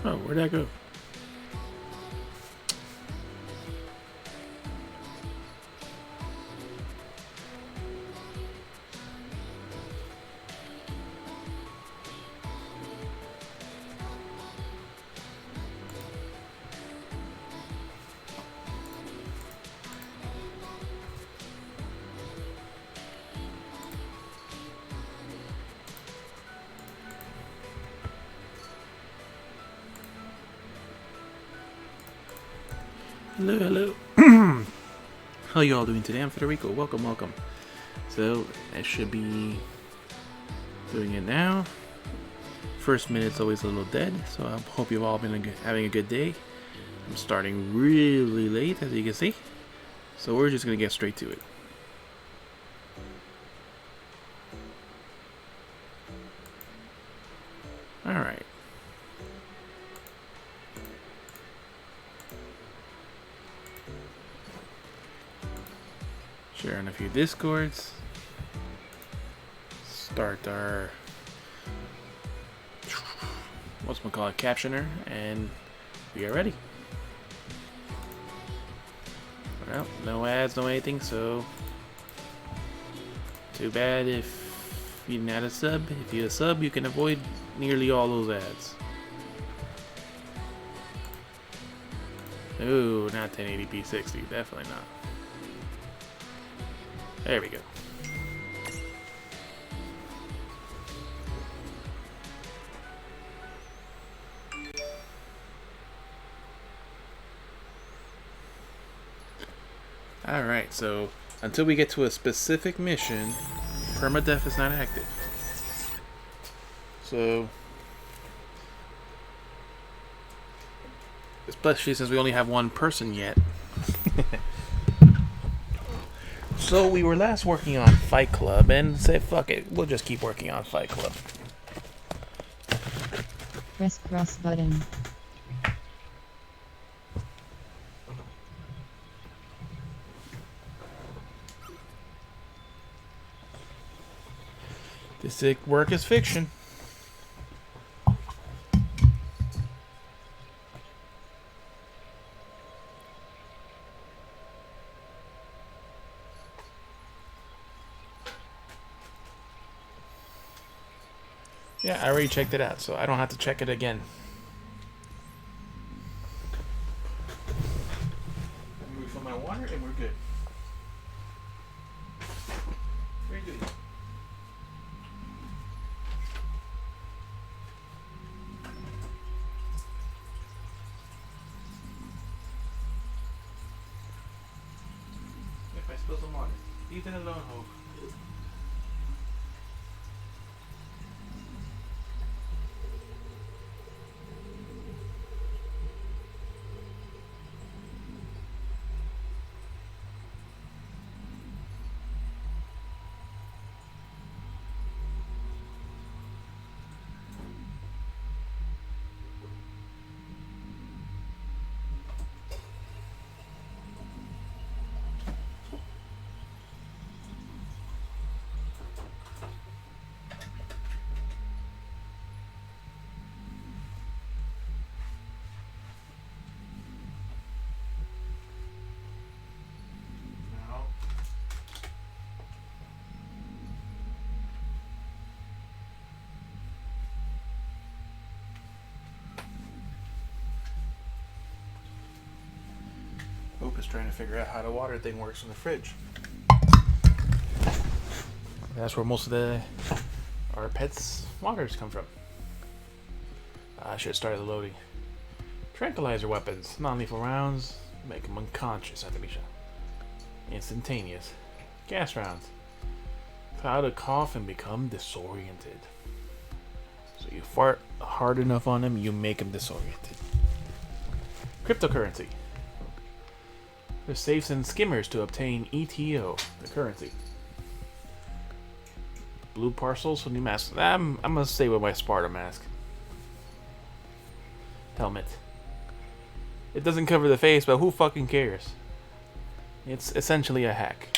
Oh, where'd that go? Hello, hello. How y'all doing today? I'm Federico. Welcome, welcome. So, I should be doing it now. First minute's always a little dead, so I hope you've all been having a good day. I'm starting really late, as you can see. So we're just going to get straight to it. Alright. Sharing a few discords. Start our whatchamacallit captioner, and we are ready. Well, no ads, no anything, so too bad if you're not a sub. If you're a sub, you can avoid nearly all those ads. Ooh, not 1080p 60, definitely not. There we go. Alright, so until we get to a specific mission, PermaDeath is not active. So, especially since we only have one person yet. So we were last working on Fight Club and said, fuck it, we'll just keep working on Fight Club. Press cross button. This work is fiction. Yeah, I already checked it out, so I don't have to check it again. Let me refill my water and we're good. Very good. If I spill some water, leave it alone, Hope. Hope is trying to figure out how the water thing works in the fridge. That's where most of our pets' waters come from. I should have started the loading. Tranquilizer weapons, non-lethal rounds, make them unconscious after being shot. Instantaneous. Gas rounds. Cloud a cough and become disoriented. So you fart hard enough on them, you make them disoriented. Cryptocurrency. There's safes and skimmers to obtain ETO, the currency. Blue parcels for new masks. I'm gonna stay with my Sparta mask. Helmet. It doesn't cover the face, but who fucking cares? It's essentially a hack.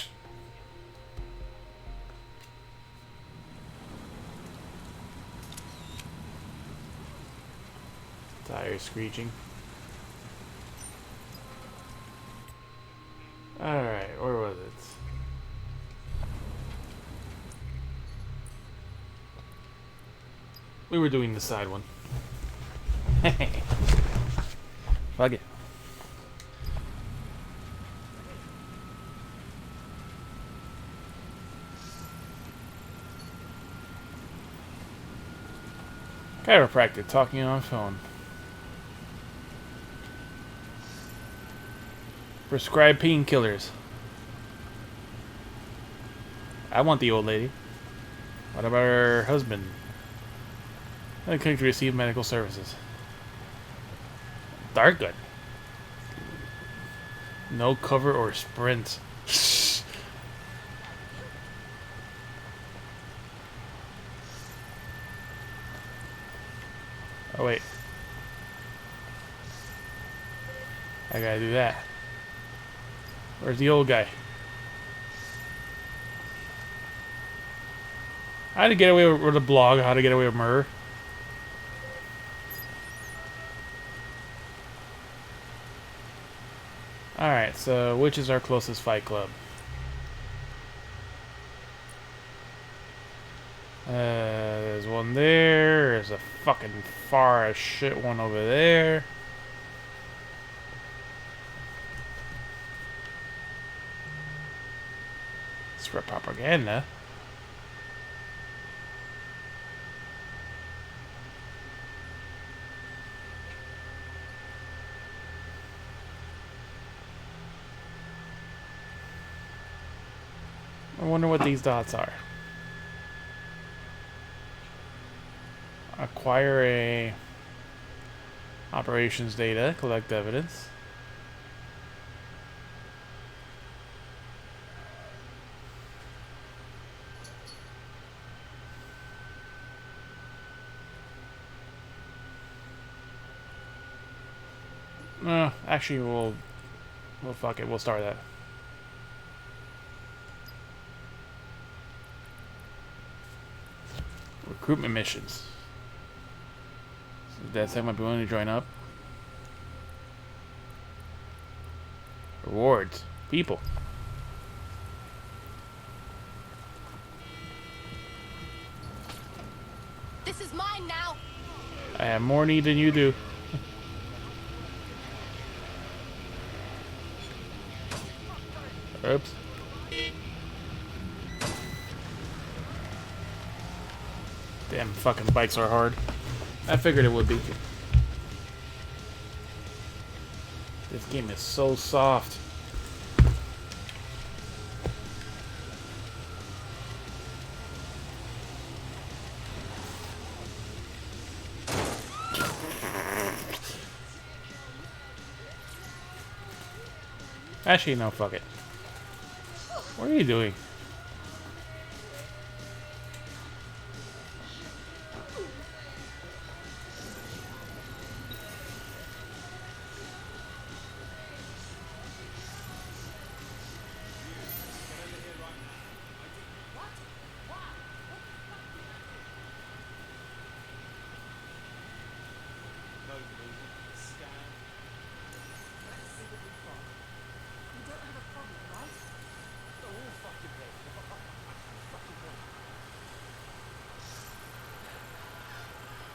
Tires screeching. Alright, where was it? We were doing the side one. Fuck it. Chiropractor talking on phone. Prescribe painkillers. I want the old lady. What about her husband? I couldn't receive medical services. Dark good. No cover or sprint. Oh wait. I gotta do that. Where's the old guy? How to get away with a blog, how to get away with murder. Alright, so which is our closest fight club? There's one there. There's a fucking far as shit one over there. Spread propaganda. I wonder what these dots are. Acquire a operations data, collect evidence. Actually, we'll fuck it. We'll start that. Recruitment missions. So that's how might be willing to join up. Rewards. People. This is mine now. I have more need than you do. Oops. Damn, fucking bikes are hard. I figured it would be. This game is so soft. Actually, no, fuck it. What are you doing?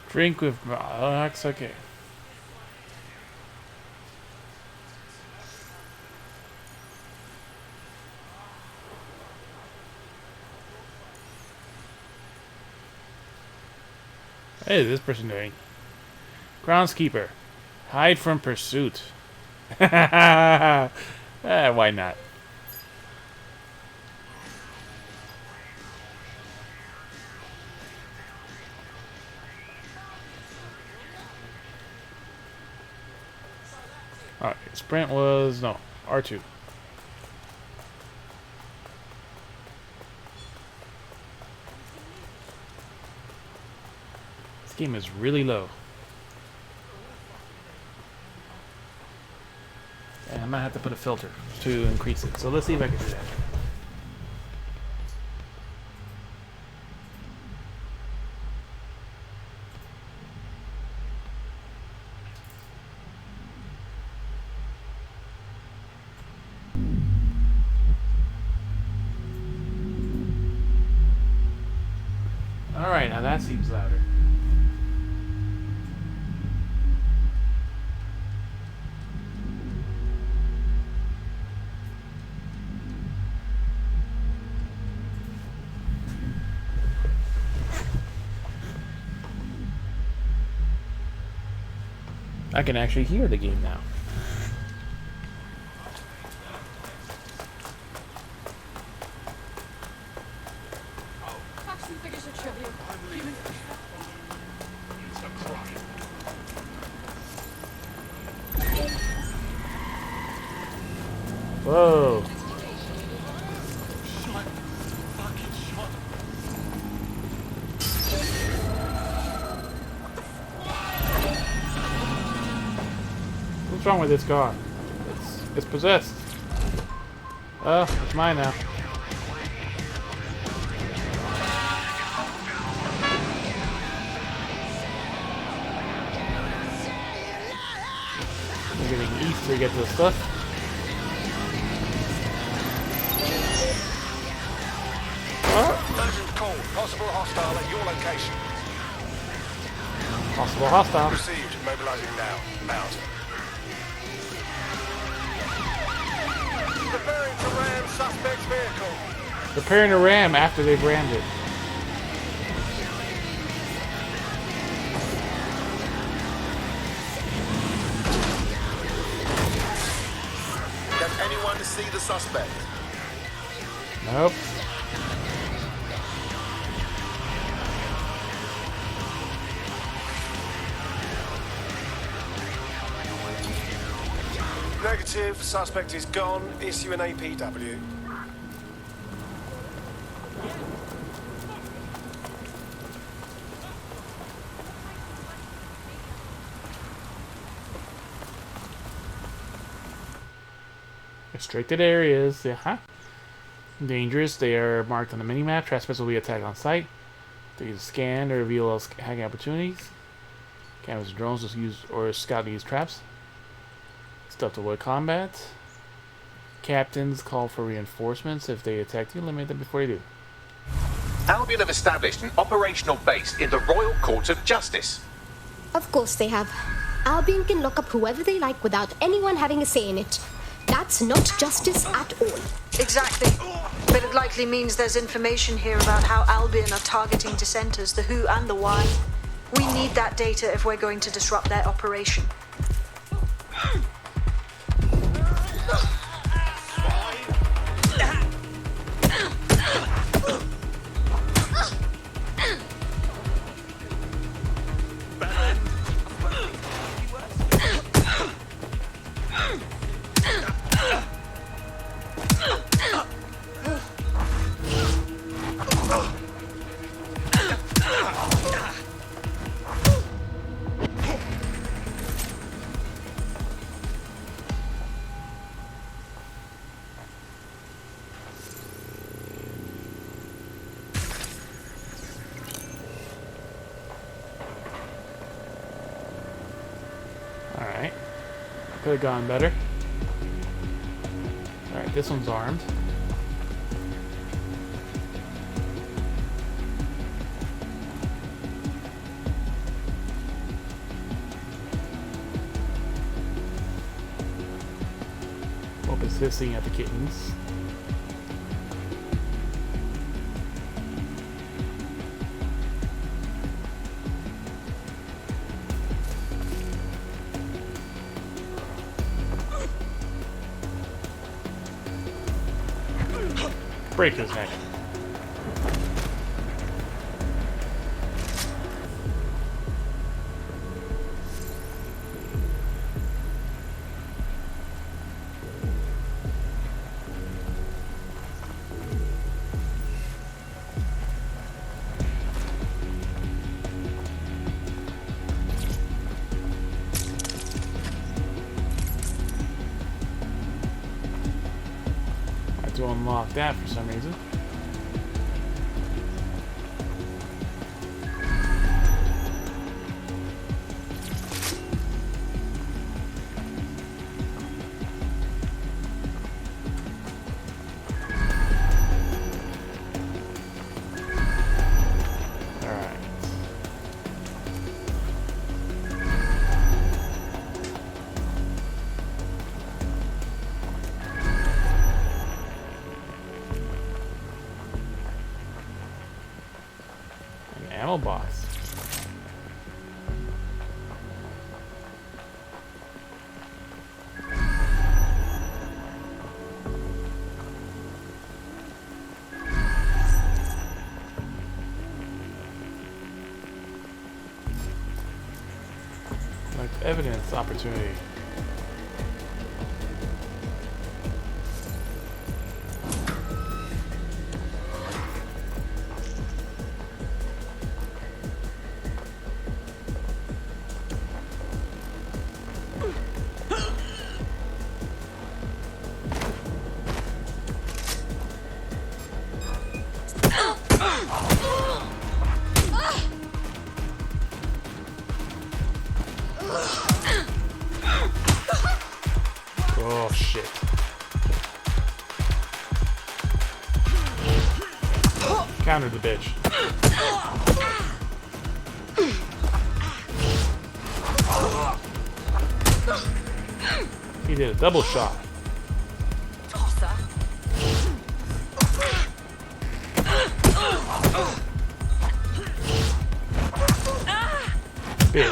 Drink with... Oh, that's okay. Hey, this person doing? Groundskeeper. Hide from pursuit. Why not? Alright, sprint was... no, R2. This game is really low. And I might have to put a filter to increase it. So let's see if I can do that. Alright, now that seems louder. I can actually hear the game now. Action figures are trivial. Whoa. What's wrong with this car? It's possessed. Oh, it's mine now. We're getting east to get to the stuff. Urgent call. Possible hostile at your location. Possible hostile. Received. Mobilizing now. Out. Preparing to ram suspect's vehicle. Preparing to ram after they've rammed it. Can anyone see the suspect? Nope. Negative. Suspect is gone. Issue an APW. Restricted areas. Yeah. Dangerous. They are marked on the minimap. Trespass will be attacked on site. They can scan or reveal hacking opportunities. Cameras and drones will use or scout these traps. Stuff to avoid combat. Captains call for reinforcements. If they attack you, eliminate them before you do. Albion have established an operational base in the Royal Court of Justice. Of course they have. Albion can lock up whoever they like without anyone having a say in it. That's not justice at all. Exactly. But it likely means there's information here about how Albion are targeting dissenters, the who and the why. We need that data if we're going to disrupt their operation. Alright. Could have gone better. Alright, this one's armed. Hope it's hissing at the kittens. Break his neck. I have to unlock that for some reason. ammo box. Like evidence opportunity. Oh shit. Counter the bitch. He did a double shot. Bitch.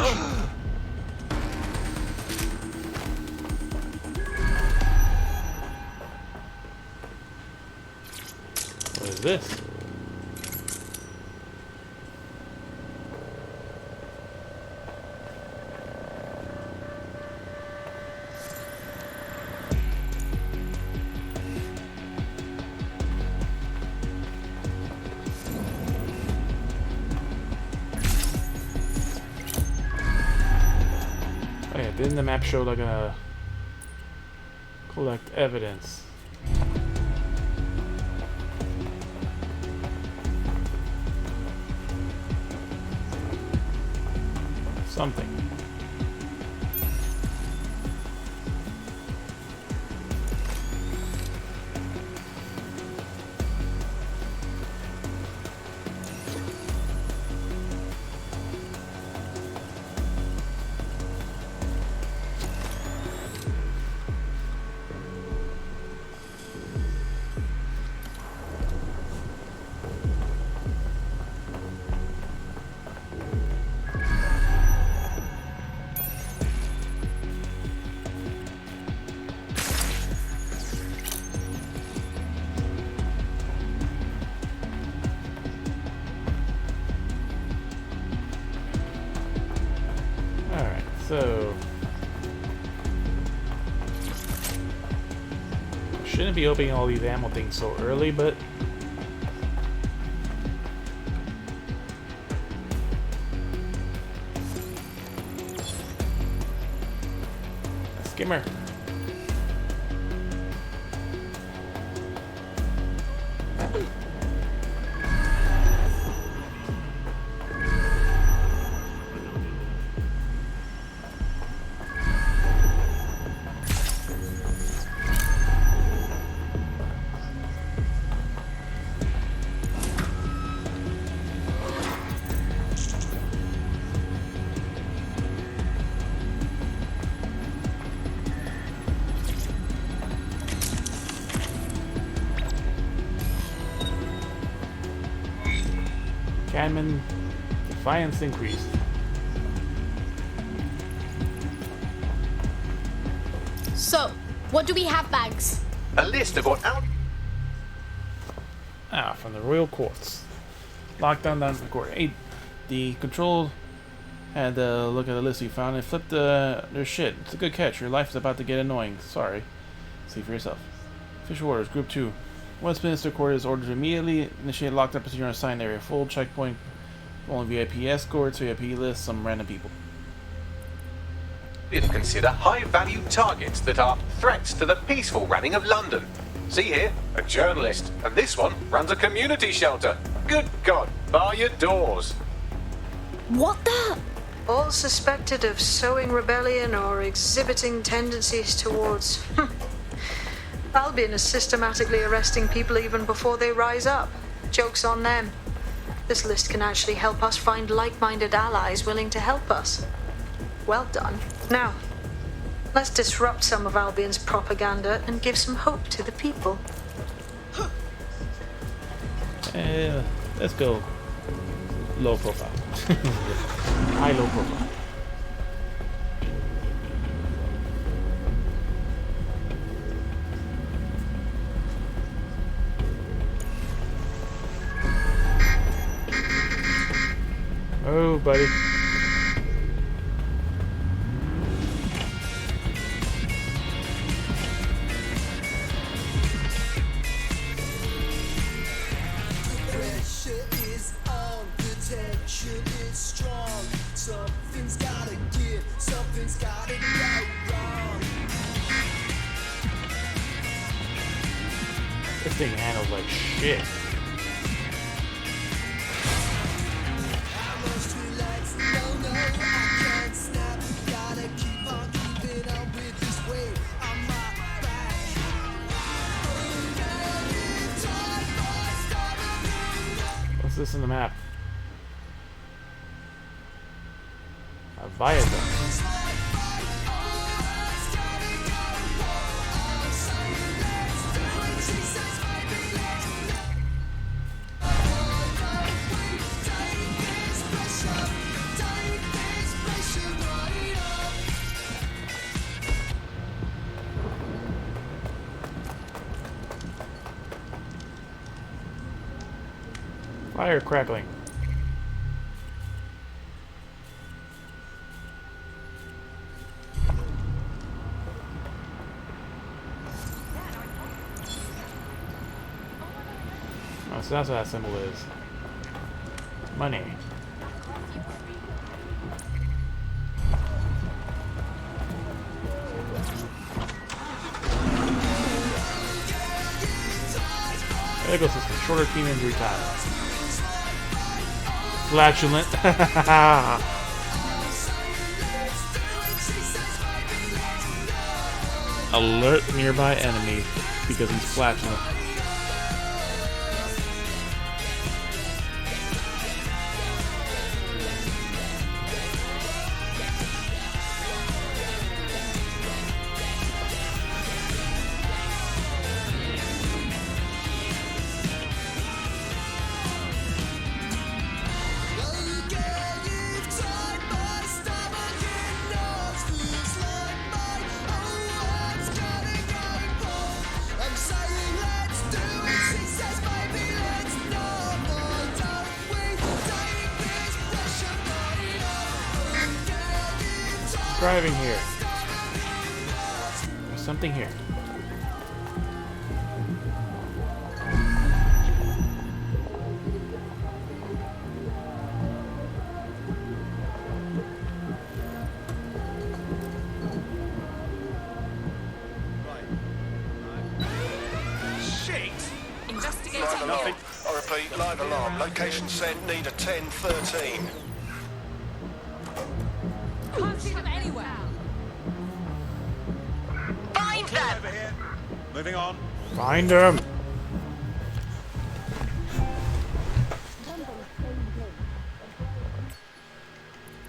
What is this? Oh yeah, didn't the map show like a collect evidence? Something. Alright, so shouldn't be opening all these ammo things so early, but skimmer. Canman defiance increased. So, what do we have, Bags? A list of what Ah, from the royal courts. Lockdown down to the court. Hey, the control had a look at the list you found and flipped their shit. It's a good catch. Your life is about to get annoying. Sorry. See for yourself. Official orders. Group 2. Westminster Court is ordered to immediately initiate lockdown procedure on assigned area. Full checkpoint. Only VIP escorts, VIP lists, some random people. didn't consider high-value targets that are threats to the peaceful running of London. See here, a journalist, and this one runs a community shelter. Good God, bar your doors. What the? All suspected of sowing rebellion or exhibiting tendencies towards... Albion is systematically arresting people even before they rise up. Joke's on them. This list can actually help us find like-minded allies willing to help us. Well done. Now, let's disrupt some of Albion's propaganda and give some hope to the people. Let's go. low profile. High low profile. Oh, buddy. This thing handles like shit. What's this in the map? A viaduct. Fire crackling. Oh, so that's what that symbol is. Money. Medical system. Shorter team injury time. Flatulent. Alert nearby enemy because he's flatulent. Driving here. There's something here. Shit! Investigating. Live alarm. I repeat, live alarm. Location sent, need a 1013. Can't see them anywhere. Find them. Over here. Moving on. Find him.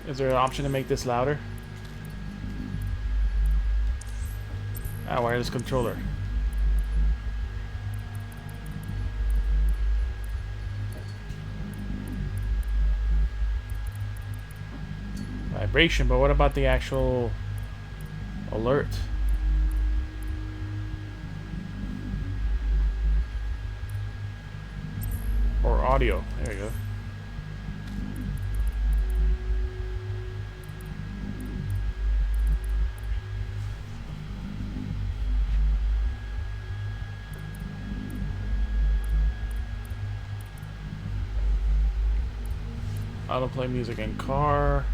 Is there an option to make this louder? Ah, wireless controller. Vibration, but what about the actual alert? Or audio. There you go. Autoplay music in car.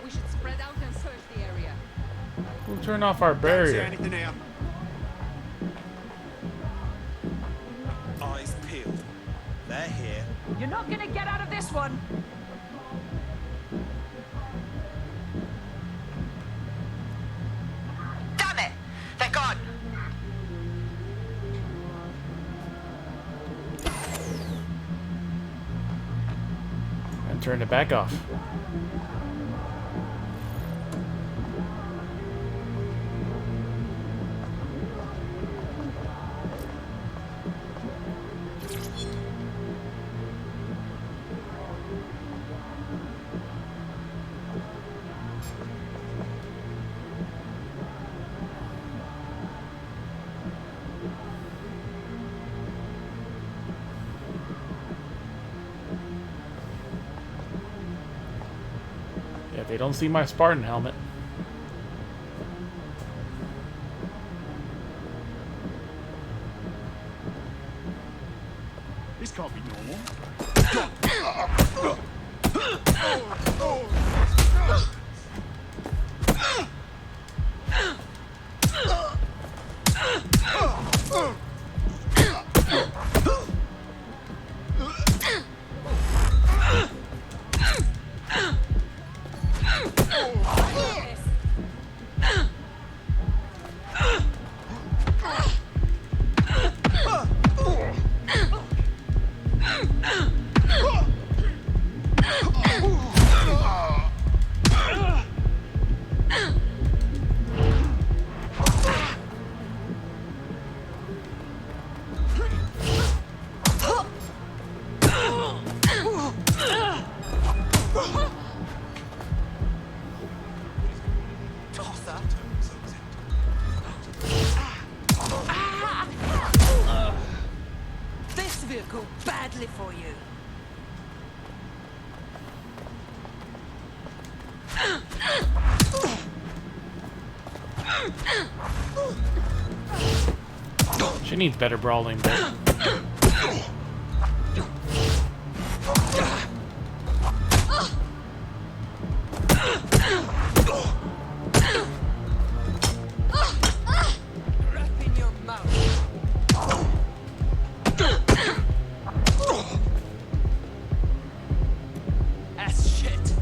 We should spread out and search the area. We'll turn off our barrier. Anything here? Eyes peeled. They're here. You're not gonna get out of this one. Damn it! They're gone! And turn it back off. They don't see my Spartan helmet. This can't be normal. This will go badly for you. She needs better brawling, but Wrap in your mouth. Ass shit.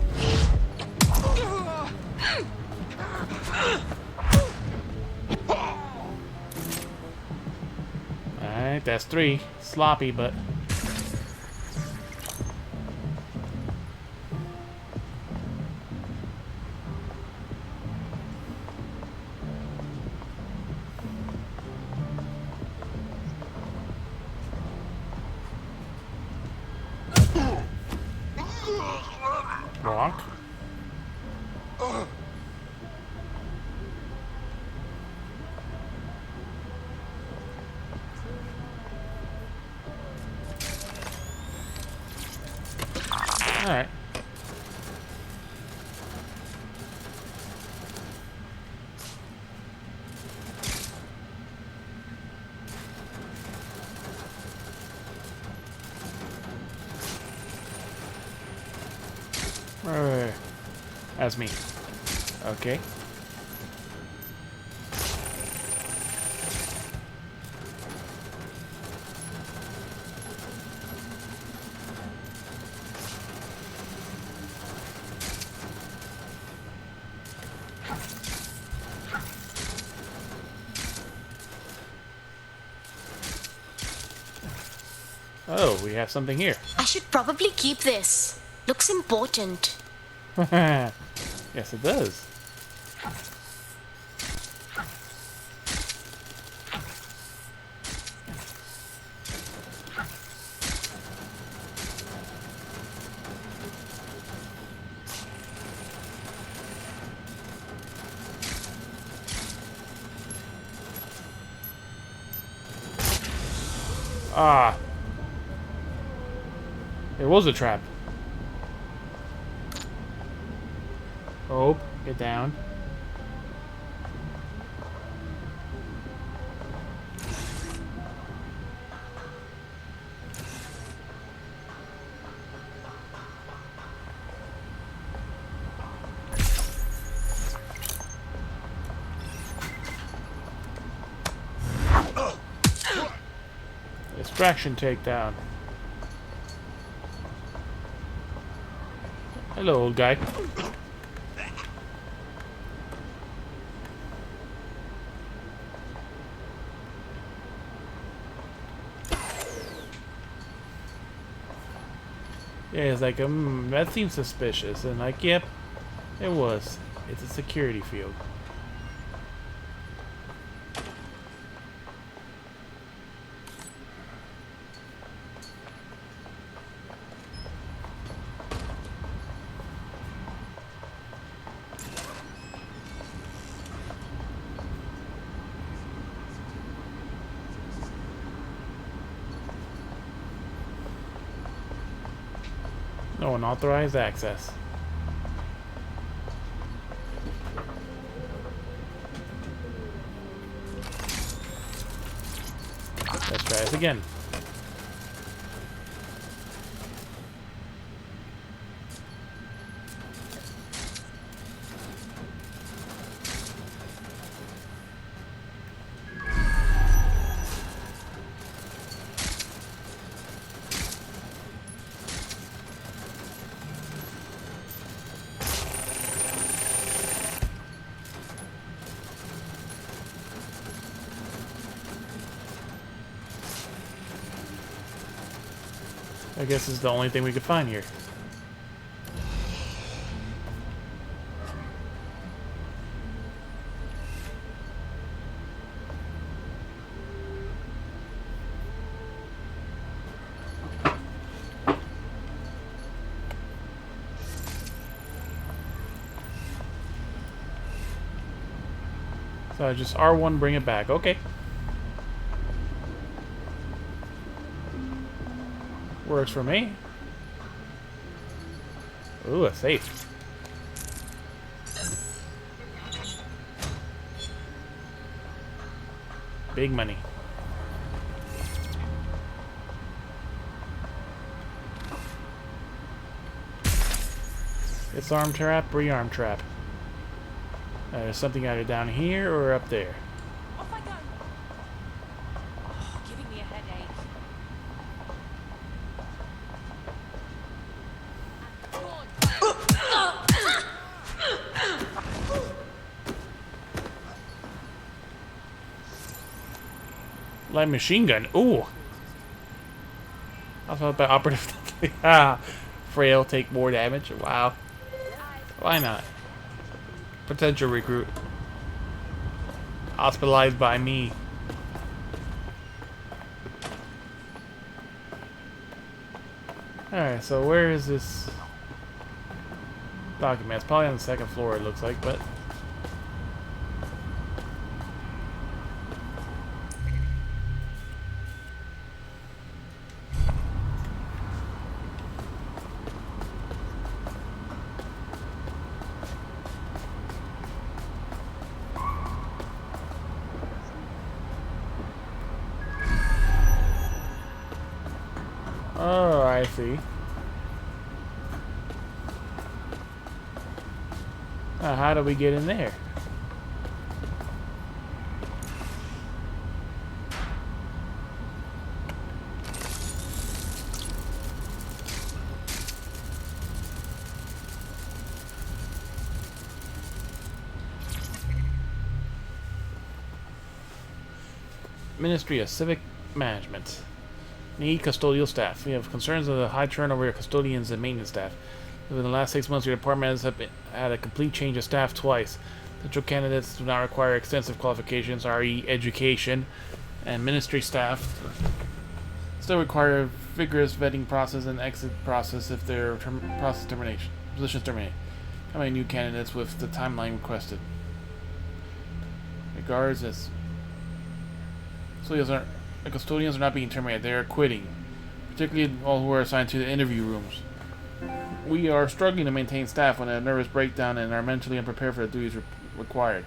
alright, that's 3. Sloppy, but Bonk. Alright. That's me. Okay. Oh, we have something here. I should probably keep this. Looks important. Yes, it does. Ah. It was a trap. Oh, get down. Distraction takedown. Hello, old guy. Yeah, it's like, that seems suspicious. And like, yep, it was. It's a security field. No unauthorized access. Try this again. I guess this is the only thing we could find here. So just R1, bring it back. Okay. Works for me. Ooh, a safe. Big money. It's arm trap, rearm trap. There's something either down here or up there. Off I go. Oh, giving me a headache. Light machine gun. Ooh. I thought about operative. Frail, take more damage. Wow. Why not? Potential recruit. Hospitalized by me. Alright, so where is this document? It's probably on the second floor, it looks like, but... Oh, I see. How do we get in there? Ministry of Civic Management. Need custodial staff. We have concerns of the high turnover of custodians and maintenance staff. Within the last 6 months, your department has had a complete change of staff twice. Potential candidates do not require extensive qualifications, i.e. education, and ministry staff still require a vigorous vetting process and exit process if their positions terminate. How many new candidates with the timeline requested? Regards as the custodians are not being terminated, they are quitting, particularly all who are assigned to the interview rooms. We are struggling to maintain staff when a nervous breakdown and are mentally unprepared for the duties required.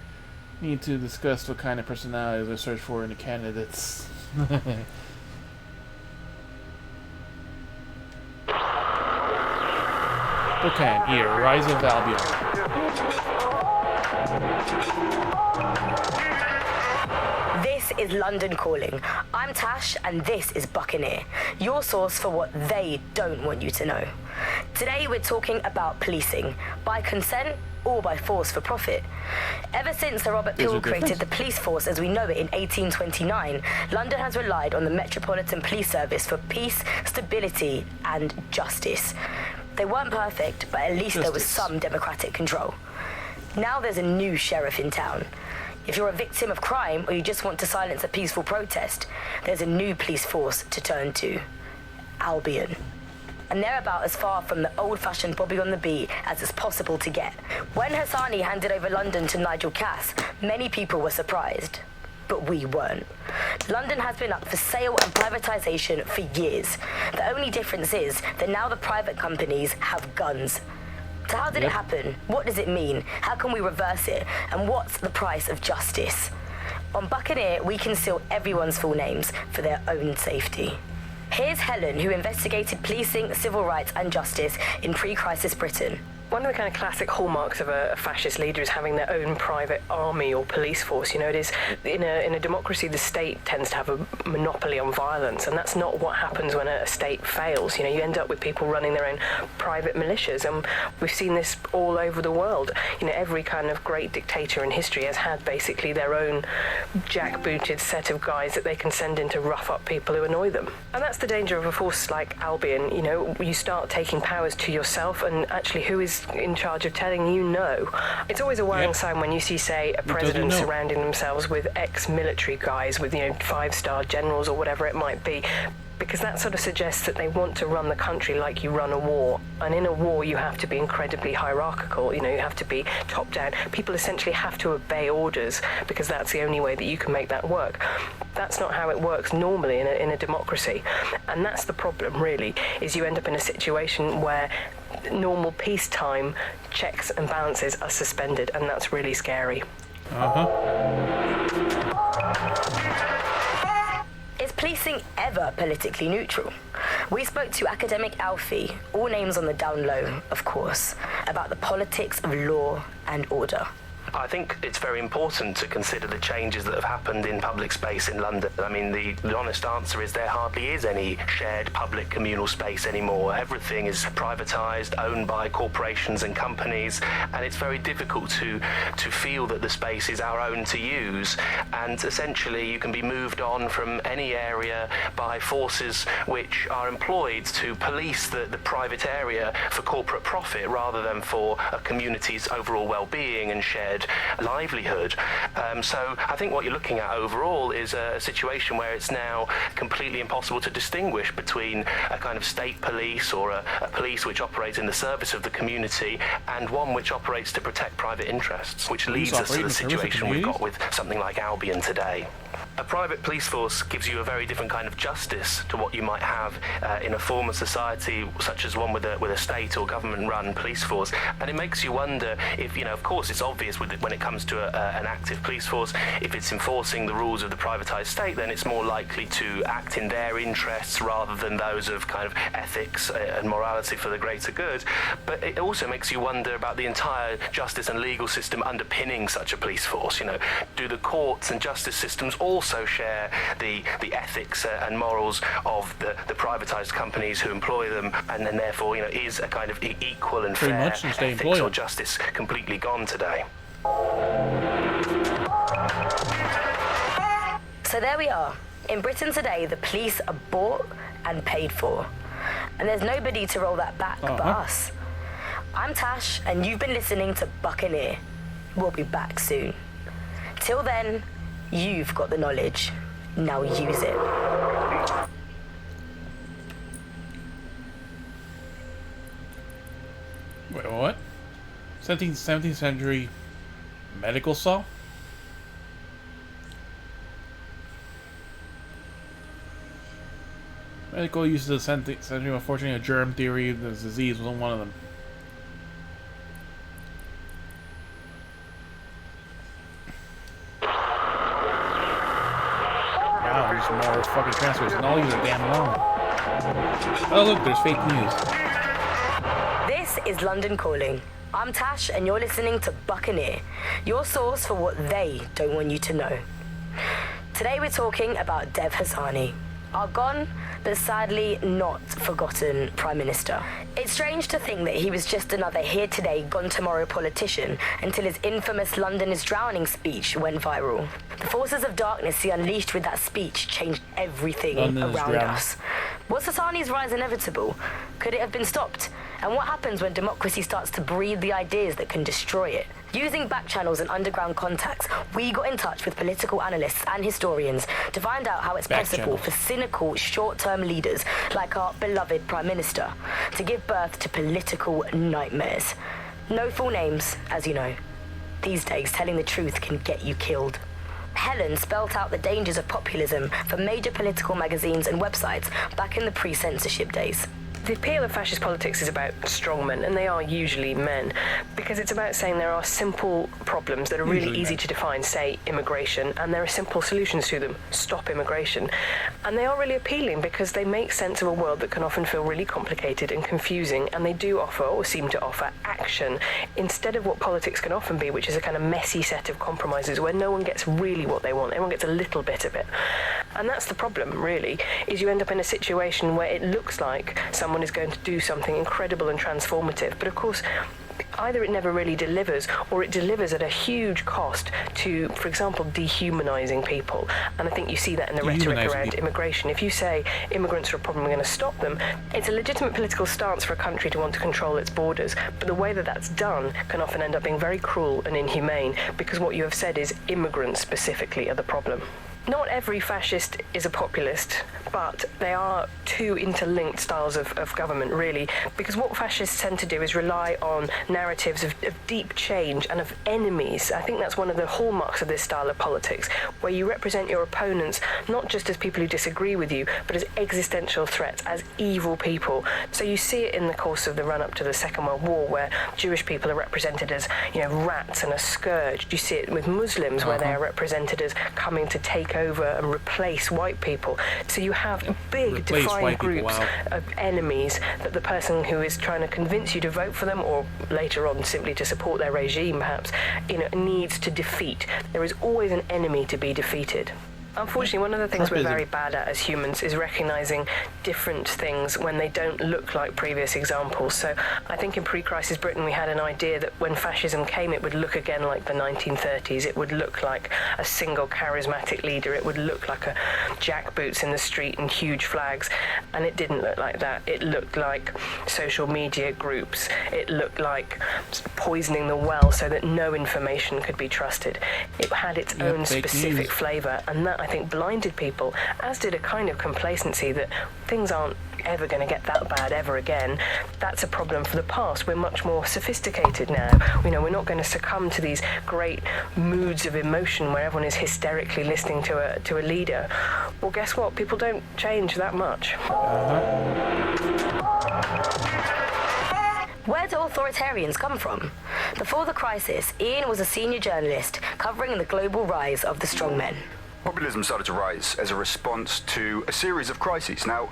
We need to discuss what kind of personalities we search for in the candidates. Okay, here, Rise of Albion. This is London Calling. I'm Tash, and this is Buccaneer, your source for what they don't want you to know. Today we're talking about policing, by consent or by force for profit. Ever since Sir Robert Peel created the police force as we know it in 1829, London has relied on the Metropolitan Police Service for peace, stability, and justice. They weren't perfect, but at least there was some democratic control. Now there's a new sheriff in town. If you're a victim of crime or you just want to silence a peaceful protest, there's a new police force to turn to. Albion. And they're about as far from the old-fashioned Bobby on the beat as it's possible to get. When Hassani handed over London to Nigel Cass, many people were surprised. But we weren't. London has been up for sale and privatization for years. The only difference is that now the private companies have guns. So how did it happen? What does it mean? How can we reverse it? And what's the price of justice? On Buccaneer, we conceal everyone's full names for their own safety. Here's Helen, who investigated policing, civil rights and justice in pre-crisis Britain. One of the kind of classic hallmarks of a fascist leader is having their own private army or police force. You know, it is in a democracy, the state tends to have a monopoly on violence, and that's not what happens when a state fails. You know, you end up with people running their own private militias, and we've seen this all over the world. You know, every kind of great dictator in history has had basically their own jackbooted set of guys that they can send in to rough up people who annoy them. And that's the danger of a force like Albion. You know, you start taking powers to yourself, and actually who is in charge of telling you no? It's always a worrying sign when you see, say, a president surrounding themselves with ex-military guys, with, you know, 5-star generals or whatever it might be, because that sort of suggests that they want to run the country like you run a war. And in a war, you have to be incredibly hierarchical. You know, you have to be top down. People essentially have to obey orders, because that's the only way that you can make that work. That's not how it works normally in a democracy. And that's the problem, really, is you end up in a situation where normal peacetime checks and balances are suspended, and that's really scary. Is policing ever politically neutral? We spoke to academic Alfie, all names on the down low, of course, about the politics of law and order. I think it's very important to consider the changes that have happened in public space in London. I mean, the honest answer is there hardly is any shared public communal space anymore. Everything is privatised, owned by corporations and companies, and it's very difficult to feel that the space is our own to use. And essentially, you can be moved on from any area by forces which are employed to police the private area for corporate profit rather than for a community's overall well-being and shared livelihood. So I think what you're looking at overall is a situation where it's now completely impossible to distinguish between a kind of state police or a police which operates in the service of the community and one which operates to protect private interests, which leads us to the situation we've got with something like Albion today. A private police force gives you a very different kind of justice to what you might have in a former society, such as one with a state or government-run police force. And it makes you wonder if, you know, of course, it's obvious when it comes to an active police force, if it's enforcing the rules of the privatised state, then it's more likely to act in their interests rather than those of kind of ethics and morality for the greater good. But it also makes you wonder about the entire justice and legal system underpinning such a police force. You know, do the courts and justice systems also share the ethics and morals of the privatised companies who employ them, and then therefore, you know, is a kind of equal and fair ethics or justice completely gone today? So there we are. In Britain today, the police are bought and paid for. And there's nobody to roll that back but us. I'm Tash, and you've been listening to Buccaneer. We'll be back soon. Till then, you've got the knowledge. Now use it. Wait, what? 17th century medical saw? Medical uses of the 17th century, unfortunately, a germ theory of the disease wasn't one of them. Wow, there's more fucking transfers, and all these are damn long. Oh look, there's fake news. This is London Calling. I'm Tash, and you're listening to Buccaneer, your source for what they don't want you to know. Today we're talking about Dev Hassani, our gone, but sadly not forgotten Prime Minister. It's strange to think that he was just another here today, gone tomorrow politician until his infamous London is drowning speech went viral. The forces of darkness he unleashed with that speech changed everything around us. Was Hassani's rise inevitable? Could it have been stopped? And what happens when democracy starts to breed the ideas that can destroy it? Using back channels and underground contacts, we got in touch with political analysts and historians to find out how it's possible for cynical, short-term leaders like our beloved Prime Minister to give birth to political nightmares. No full names, as you know. These days, telling the truth can get you killed. Helen spelt out the dangers of populism for major political magazines and websites back in the pre-censorship days. The appeal of fascist politics is about strongmen, and they are usually men, because it's about saying there are simple problems that are really easy to define, say immigration, and there are simple solutions to them. Stop immigration. And they are really appealing because they make sense of a world that can often feel really complicated and confusing, and they do offer, or seem to offer, action instead of what politics can often be, which is a kind of messy set of compromises where no one gets really what they want. Everyone gets a little bit of it. And that's the problem, really, is you end up in a situation where it looks like someone is going to do something incredible and transformative, but of course either it never really delivers, or it delivers at a huge cost to, for example, dehumanizing people. And I think you see that in the rhetoric around immigration. If you say immigrants are a problem, we're going to stop them, it's a legitimate political stance for a country to want to control its borders, but the way that that's done can often end up being very cruel and inhumane, because what you have said is immigrants specifically are the problem. Not every fascist is a populist, but they are two interlinked styles of government, really, because what fascists tend to do is rely on narratives of deep change and of enemies. I think that's one of the hallmarks of this style of politics, where you represent your opponents not just as people who disagree with you, but as existential threats, as evil people. So you see it in the course of the run-up to the Second World War, where Jewish people are represented as, rats and a scourge. You see it with Muslims, where they are represented as coming to take over and replace white people. So you have big defined groups of enemies that the person who is trying to convince you to vote for them, or later on simply to support their regime perhaps, needs to defeat. There is always an enemy to be defeated. Unfortunately, one of the things we're very bad at as humans is recognizing different things when they don't look like previous examples. So I think in pre-crisis Britain we had an idea that when fascism came it would look again like the 1930s. It would look like a single charismatic leader. It would look like a jackboots in the street and huge flags. And it didn't look like that. It looked like social media groups. It looked like poisoning the well so that no information could be trusted. It had its own specific flavour, and that I think blinded people, as did a kind of complacency that things aren't ever going to get that bad ever again. That's a problem for the past. We're much more sophisticated now. We're not going to succumb to these great moods of emotion where everyone is hysterically listening to a leader. Well, guess what? People don't change that much. Where do authoritarians come from? Before the crisis, Ian was a senior journalist covering the global rise of the strongmen. Populism started to rise as a response to a series of crises. Now,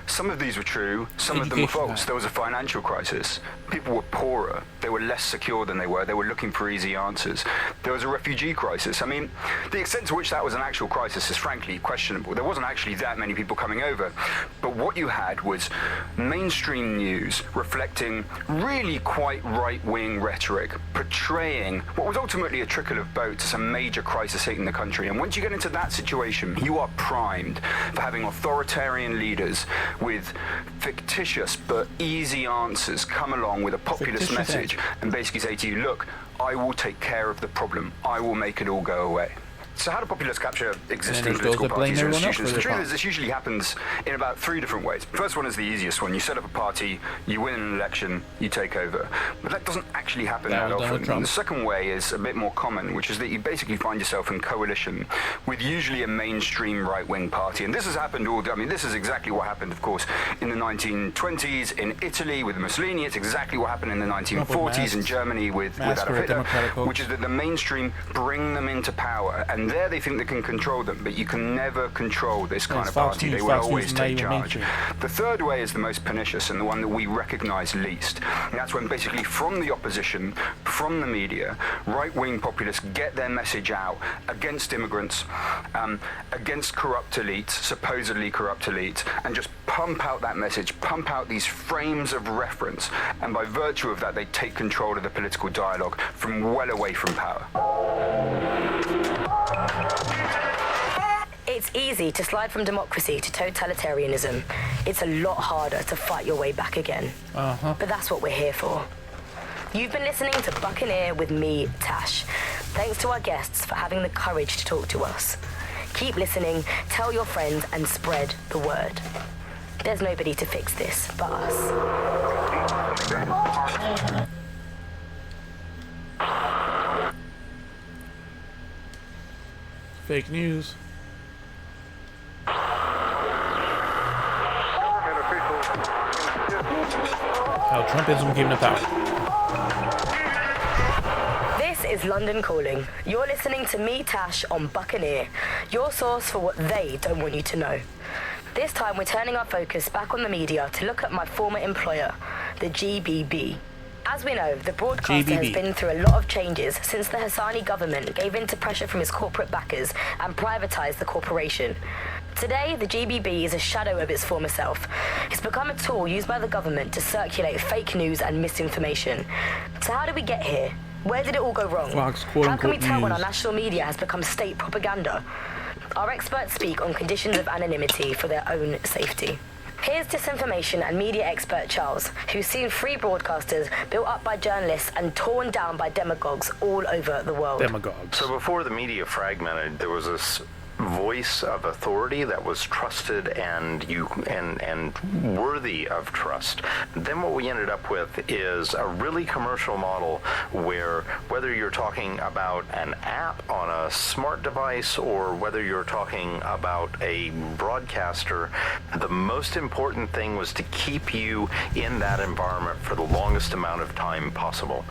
some of these were true, some of them were false. There was a financial crisis. People were poorer. They were less secure than they were. They were looking for easy answers. There was a refugee crisis. I mean, the extent to which that was an actual crisis is frankly questionable. There wasn't actually that many people coming over. But what you had was mainstream news reflecting really quite right-wing rhetoric, portraying what was ultimately a trickle of boats as a major crisis hitting the country. And once you get into that situation, you are primed for having authoritarian leaders with fictitious but easy answers come along with a populist message and basically say to you, look, I will take care of the problem. I will make it all go away. So how do populists capture existing political parties or institutions? The truth is this usually happens in about three different ways. The first one is the easiest one. You set up a party, you win an election, you take over. But that doesn't actually happen that often. And the second way is a bit more common, which is that you basically find yourself in coalition with usually a mainstream right-wing party. And this has happened this is exactly what happened, of course, in the 1920s in Italy with Mussolini. It's exactly what happened in the 1940s in Germany with Adolf Hitler, which is that the mainstream bring them into power, and there they think they can control them, but you can never control this kind of party. They will always take charge. The third way is the most pernicious and the one that we recognize least. And that's when basically from the opposition, from the media, right-wing populists get their message out against immigrants, against corrupt elites, supposedly corrupt elites, and just pump out that message, pump out these frames of reference, and by virtue of that they take control of the political dialogue from well away from power. It's easy to slide from democracy to totalitarianism. It's a lot harder to fight your way back again. But that's what we're here for. You've been listening to Buccaneer with me, Tash. Thanks to our guests for having the courage to talk to us. Keep listening, tell your friends, and spread the word. There's nobody to fix this but us. Fake news. Government officials Trumpism came to power. This is London Calling. You're listening to me, Tash, on Buccaneer, your source for what they don't want you to know. This time we're turning our focus back on the media to look at my former employer, the GBB. As we know, the broadcaster has been through a lot of changes since the Hassani government gave in to pressure from his corporate backers and privatised the corporation. Today, the GBB is a shadow of its former self. It's become a tool used by the government to circulate fake news and misinformation. So how did we get here? Where did it all go wrong? How can we tell when our national media has become state propaganda? Our experts speak on conditions of anonymity for their own safety. Here's disinformation and media expert Charles, who's seen free broadcasters built up by journalists and torn down by demagogues all over the world. Demagogues. So before the media fragmented, there was this voice of authority that was trusted and worthy of trust. Then what we ended up with is a really commercial model where whether you're talking about an app on a smart device or whether you're talking about a broadcaster, the most important thing was to keep you in that environment for the longest amount of time possible,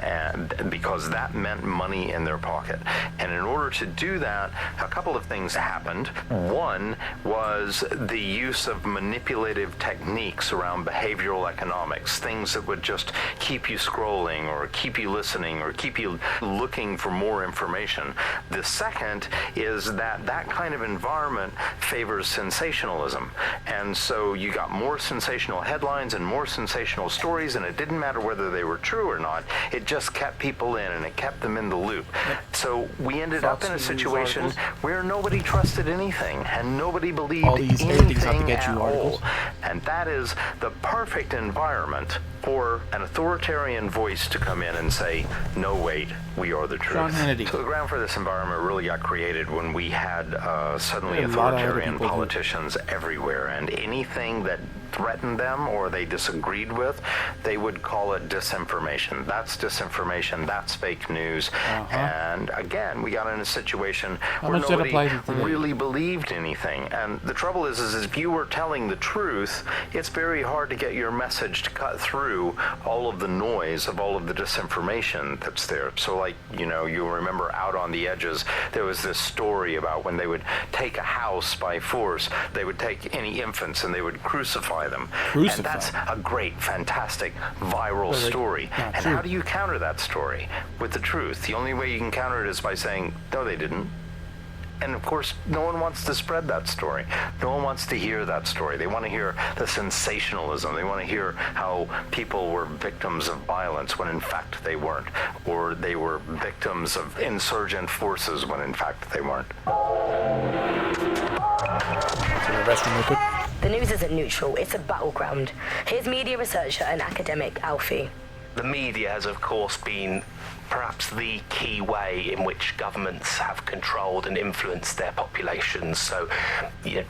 and because that meant money in their pocket. And in order to do that, a couple of things happened. One was the use of manipulative techniques around behavioral economics, things that would just keep you scrolling or keep you listening or keep you looking for more information. The second is that that kind of environment favors sensationalism. And so you got more sensational headlines and more sensational stories, and it didn't matter whether they were true or not. It just kept people in and it kept them in the loop. So we ended up in a situation where nobody trusted anything and nobody believed anything at all. And that is the perfect environment for an authoritarian voice to come in and say, no, wait, we are the truth. So the ground for this environment really got created when we had suddenly authoritarian politicians everywhere, and anything that threatened them or they disagreed with, they would call it disinformation. That's disinformation, that's fake news. And again, we got in a situation where nobody really believed anything. And the trouble is if you were telling the truth, it's very hard to get your message to cut through all of the noise of all of the disinformation that's there. So like, you know, you'll remember Out on the Edges, there was this story about when they would take a house by force, they would take any infants and they would crucify them. And that's a great, fantastic, viral story. And how do you counter that story? With the truth. The only way you can counter it is by saying, no, they didn't. And of course, no one wants to spread that story. No one wants to hear that story. They want to hear the sensationalism. They want to hear how people were victims of violence when in fact they weren't. Or they were victims of insurgent forces when in fact they weren't. The news isn't neutral, it's a battleground. Here's media researcher and academic Alfie. The media has, of course, been perhaps the key way in which governments have controlled and influenced their populations. So,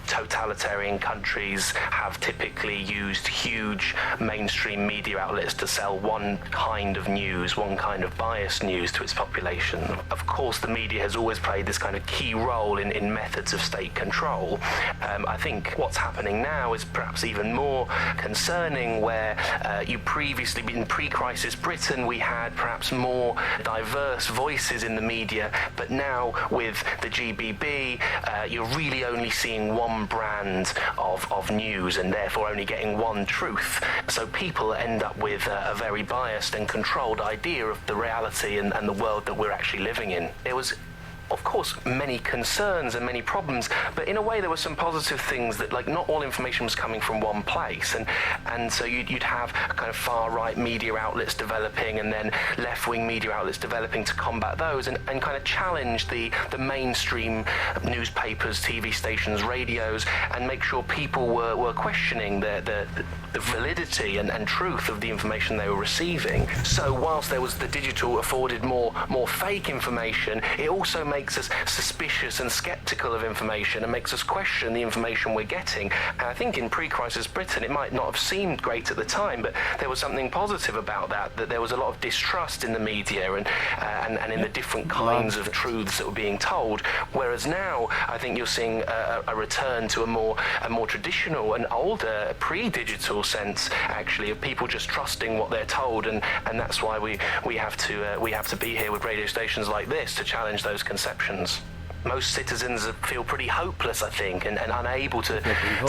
totalitarian countries have typically used huge mainstream media outlets to sell one kind of news, one kind of biased news to its population. Of course, the media has always played this kind of key role in methods of state control. I think what's happening now is perhaps even more concerning, where you previously, in pre-crisis Britain, we had perhaps more diverse voices in the media, but now with the GBB, you're really only seeing one brand of news and therefore only getting one truth. So people end up with a very biased and controlled idea of the reality and the world that we're actually living in. There was, of course, many concerns and many problems, but in a way there were some positive things that, like, not all information was coming from one place, and so you'd have kind of far-right media outlets developing and then left-wing media outlets developing to combat those and kind of challenge the mainstream newspapers, TV stations, radios, and make sure people were questioning the validity and truth of the information they were receiving. So whilst there was the digital afforded more fake information, it also made makes us suspicious and skeptical of information and makes us question the information we're getting. And I think in pre-crisis Britain, it might not have seemed great at the time, but there was something positive about that there was a lot of distrust in the media and in the different kinds of truths that were being told. Whereas now, I think you're seeing a return to a more traditional and older pre-digital sense, actually, of people just trusting what they're told, and that's why we have to be here with radio stations like this to challenge those conceptions. Most citizens feel pretty hopeless, I think, and unable to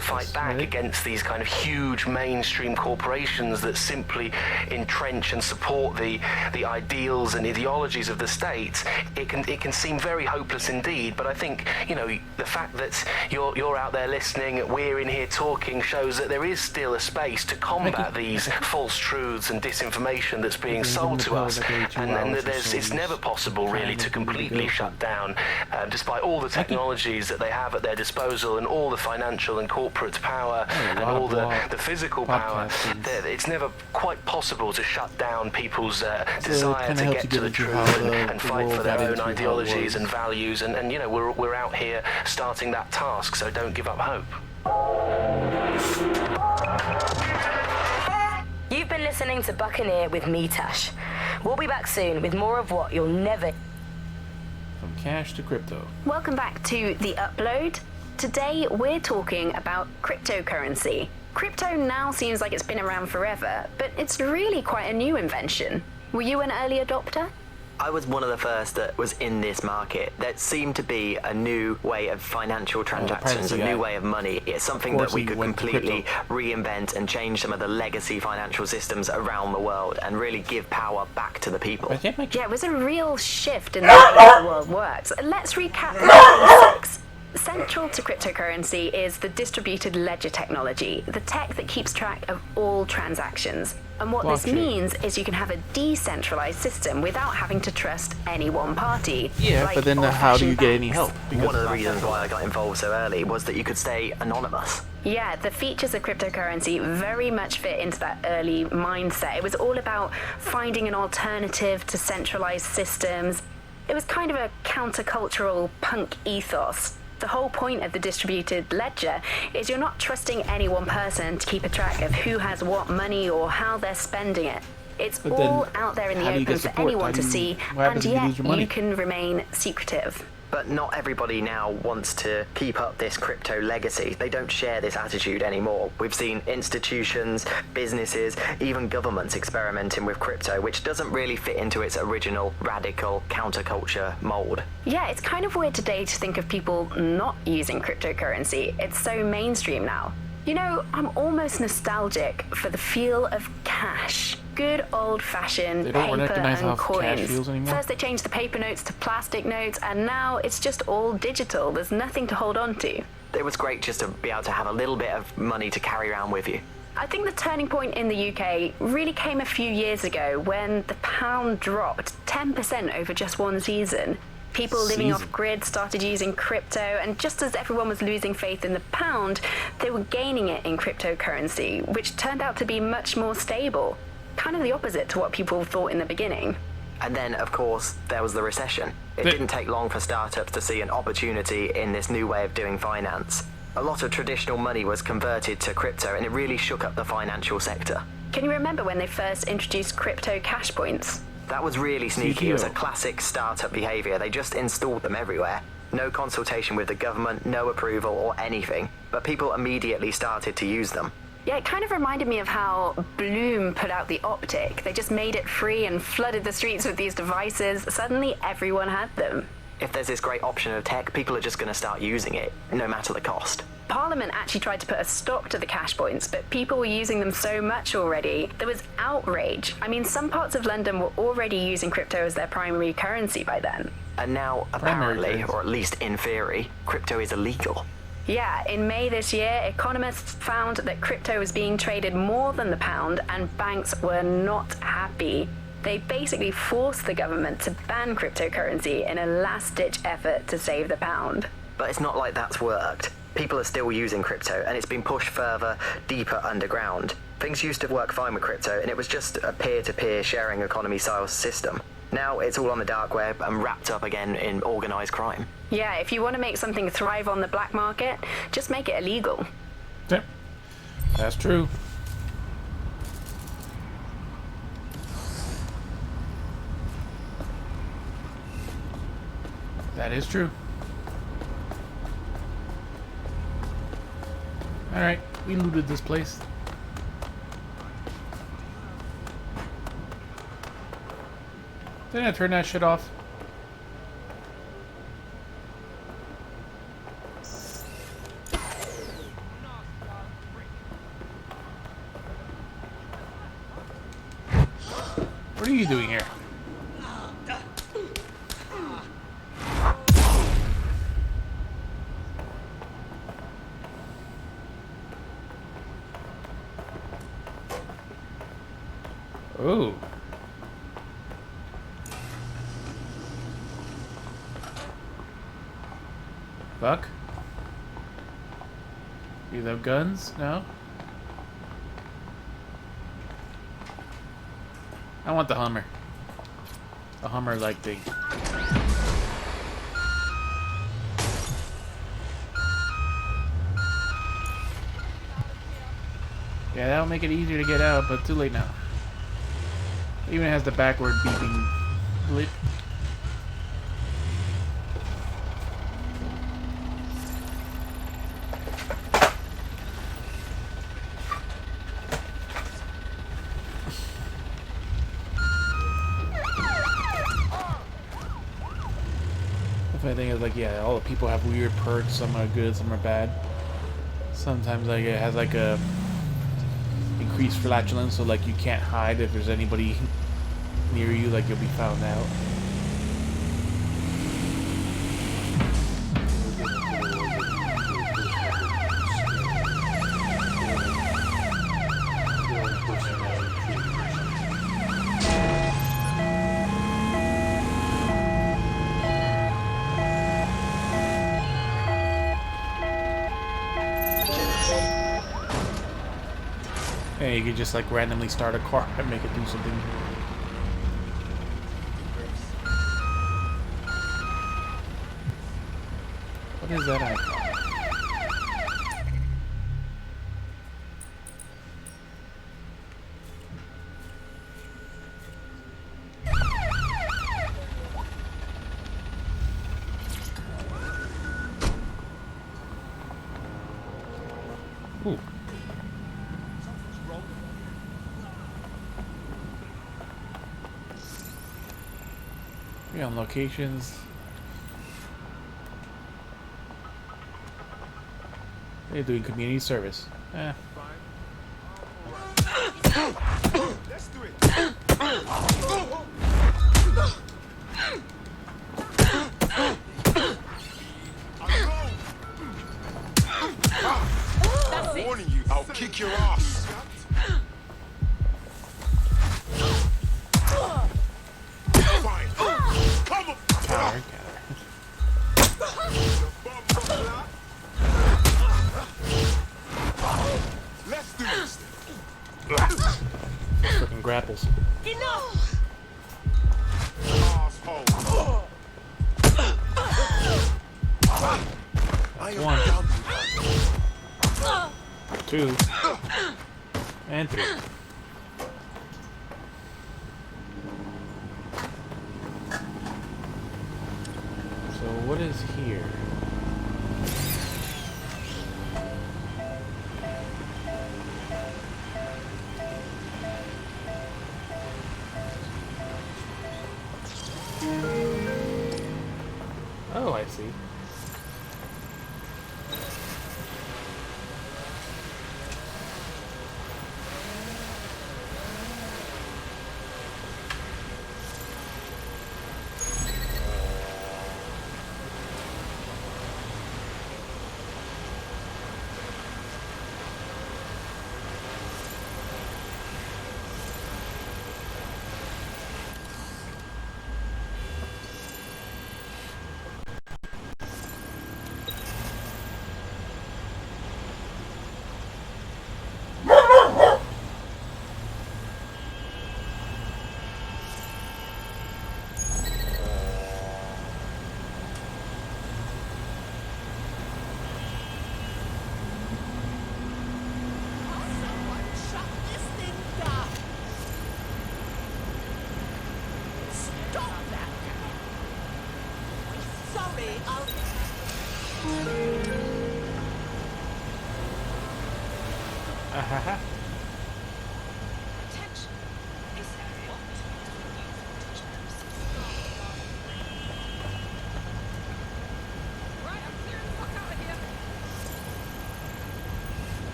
fight back against these kind of huge mainstream corporations that simply entrench and support the ideals and ideologies of the state. It can seem very hopeless indeed, but I think, the fact that you're out there listening, we're in here talking, shows that there is still a space to combat these false truths and disinformation that's being sold to us, and that it's never possible really to completely shut down, despite all the technologies that they have at their disposal and all the financial and corporate power and all the physical power. It's never quite possible to shut down people's desire to get to the truth and fight for their own ideologies and values. And we're out here starting that task, so don't give up hope. You've been listening to Buccaneer with me, Tash. We'll be back soon with more of what you'll never... From cash to crypto. Welcome back to The Upload. Today we're talking about cryptocurrency. Crypto now seems like it's been around forever, but it's really quite a new invention. Were you an early adopter? I was one of the first that was in this market. That seemed to be a new way of financial transactions, a new way of money. It's something that we could completely reinvent and change some of the legacy financial systems around the world and really give power back to the people. Yeah, it was a real shift in the way the world works. Let's recap the basics. Central to cryptocurrency is the distributed ledger technology, the tech that keeps track of all transactions. And what this means is you can have a decentralized system without having to trust any one party. Yeah, but then how do you get any help? Because one of the reasons why I got involved so early was that you could stay anonymous. Yeah, the features of cryptocurrency very much fit into that early mindset. It was all about finding an alternative to centralized systems. It was kind of a countercultural punk ethos. The whole point of the distributed ledger is you're not trusting any one person to keep a track of who has what money or how they're spending it. It's all out there in the open for anyone to see, and yet you can remain secretive. But not everybody now wants to keep up this crypto legacy. They don't share this attitude anymore. We've seen institutions, businesses, even governments experimenting with crypto, which doesn't really fit into its original radical counterculture mold. Yeah, it's kind of weird today to think of people not using cryptocurrency. It's so mainstream now. I'm almost nostalgic for the feel of cash. Good old-fashioned paper and coins. First they changed the paper notes to plastic notes, and now it's just all digital. There's nothing to hold on to. It was great just to be able to have a little bit of money to carry around with you. I think the turning point in the UK really came a few years ago when the pound dropped 10% over just one season. People living off grid started using crypto, and just as everyone was losing faith in the pound, they were gaining it in cryptocurrency, which turned out to be much more stable. Kind of the opposite to what people thought in the beginning. And then, of course, there was the recession. It didn't take long for startups to see an opportunity in this new way of doing finance. A lot of traditional money was converted to crypto, and it really shook up the financial sector. Can you remember when they first introduced crypto cash points? That was really sneaky. It was a classic startup behavior. They just installed them everywhere. No consultation with the government, no approval or anything. But people immediately started to use them. Yeah, it kind of reminded me of how Bloom put out the Optic. They just made it free and flooded the streets with these devices. Suddenly everyone had them. If there's this great option of tech, people are just going to start using it, no matter the cost. Parliament actually tried to put a stop to the cash points, but people were using them so much already. There was outrage. I mean, some parts of London were already using crypto as their primary currency by then. And now, apparently, or at least in theory, crypto is illegal. Yeah, in May this year, economists found that crypto was being traded more than the pound, and banks were not happy. They basically forced the government to ban cryptocurrency in a last-ditch effort to save the pound. But it's not like that's worked. People are still using crypto, and it's been pushed further, deeper underground. Things used to work fine with crypto, and it was just a peer-to-peer sharing economy-style system. Now it's all on the dark web and wrapped up again in organised crime. Yeah, if you want to make something thrive on the black market, just make it illegal. Yep. That's true. That is true. Alright, we looted this place. Didn't I turn that shit off? What are you doing here? Ooh. Fuck. You have guns? No? I want the Hummer. A Hummer-like thing. Yeah, that'll make it easier to get out, but too late now. It even has the backward beeping blip. The funny thing is, like, yeah, all the people have weird perks. Some are good, some are bad. Sometimes, like, it has like a increased flatulence, so like you can't hide if there's anybody near you, like you'll be found out. Hey, you could just like randomly start a car and make it do something. What is that icon? Ooh. Yeah, on locations. They're doing community service. Eh. Let's do it. I'm warning you, I'll kick your ass. Fine. Come on. Counter. Let's do this. Freaking grapples. Enough. Asshole. That's one. 2. And 3. So what is here? Oh, I see.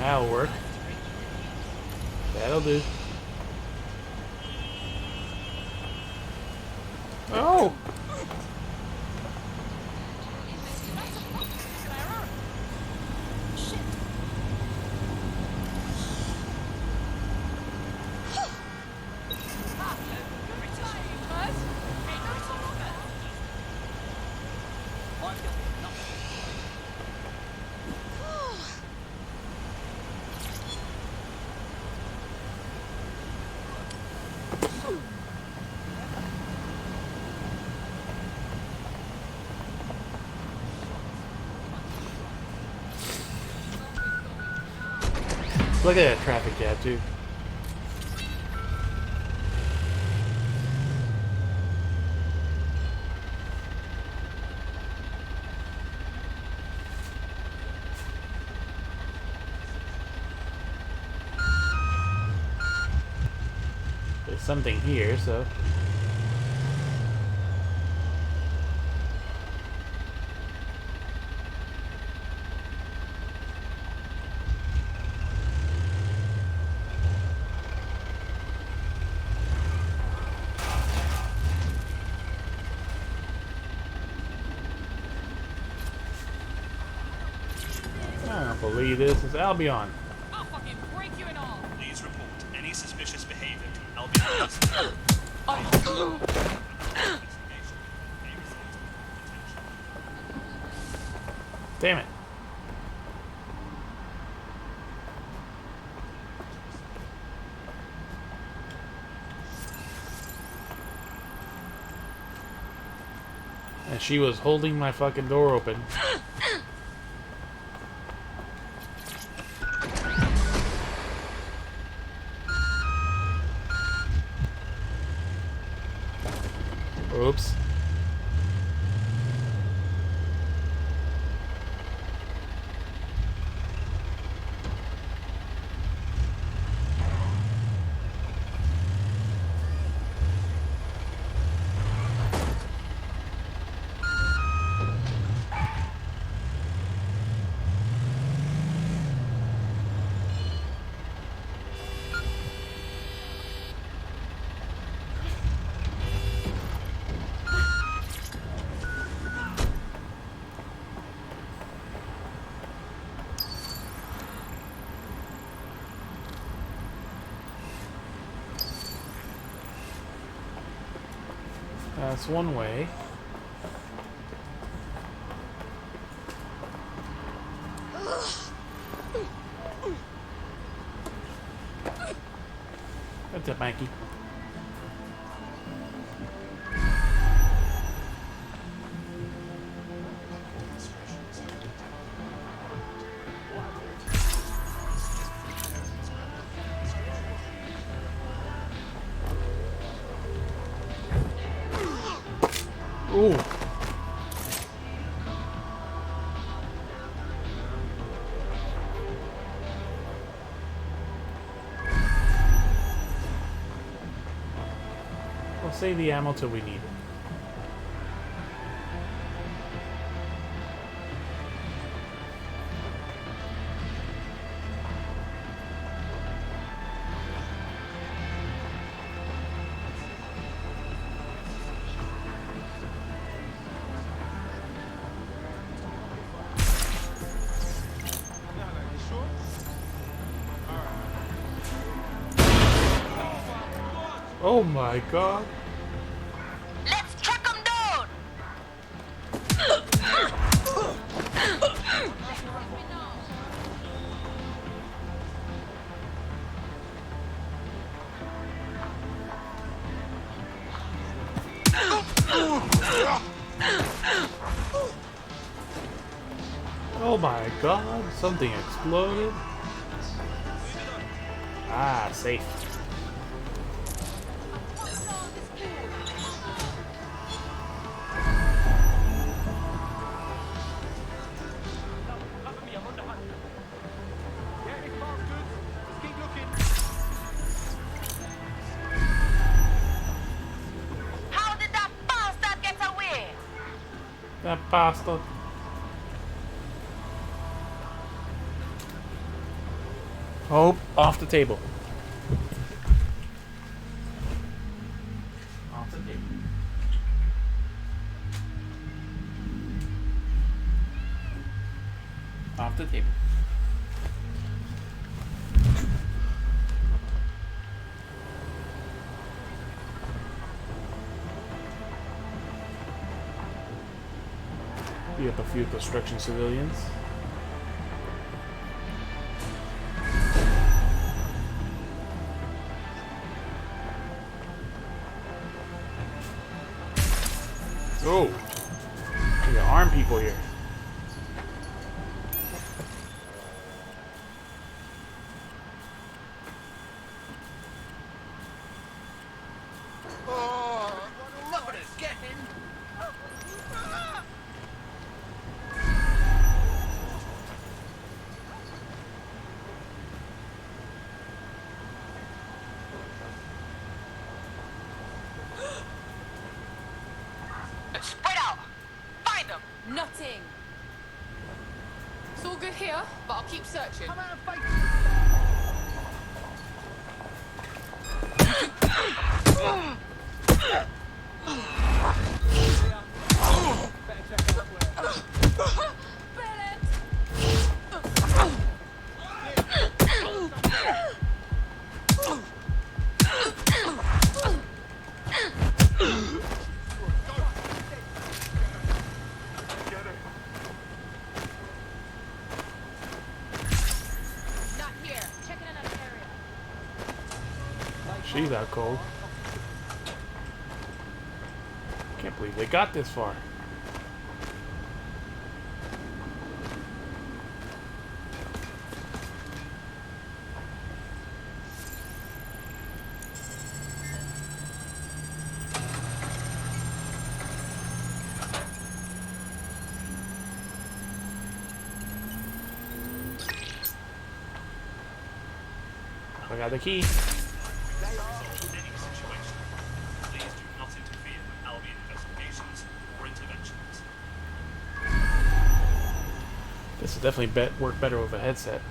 That'll work. That'll do. Oh! Look at that traffic jam, too. There's something here, so... I don't believe this is Albion. I'll fucking break you and all. Please report any suspicious behavior to Albion. Damn it. And she was holding my fucking door open. Oops. That's one way. What's up, Mikey? Ooh. We'll save the ammo till we need it. Oh my god. Let's track them down! Oh my god, something exploded. Ah, safe. That bastard. Hope off the table. Off the table. Off the table. Beat up a few construction civilians. Oh, we got armed people here. Spread out! Find them! Nothing. It's all good here, but I'll keep searching. Come out and fight. She's out cold. Can't believe they got this far. I got the key. This will definitely work better with a headset.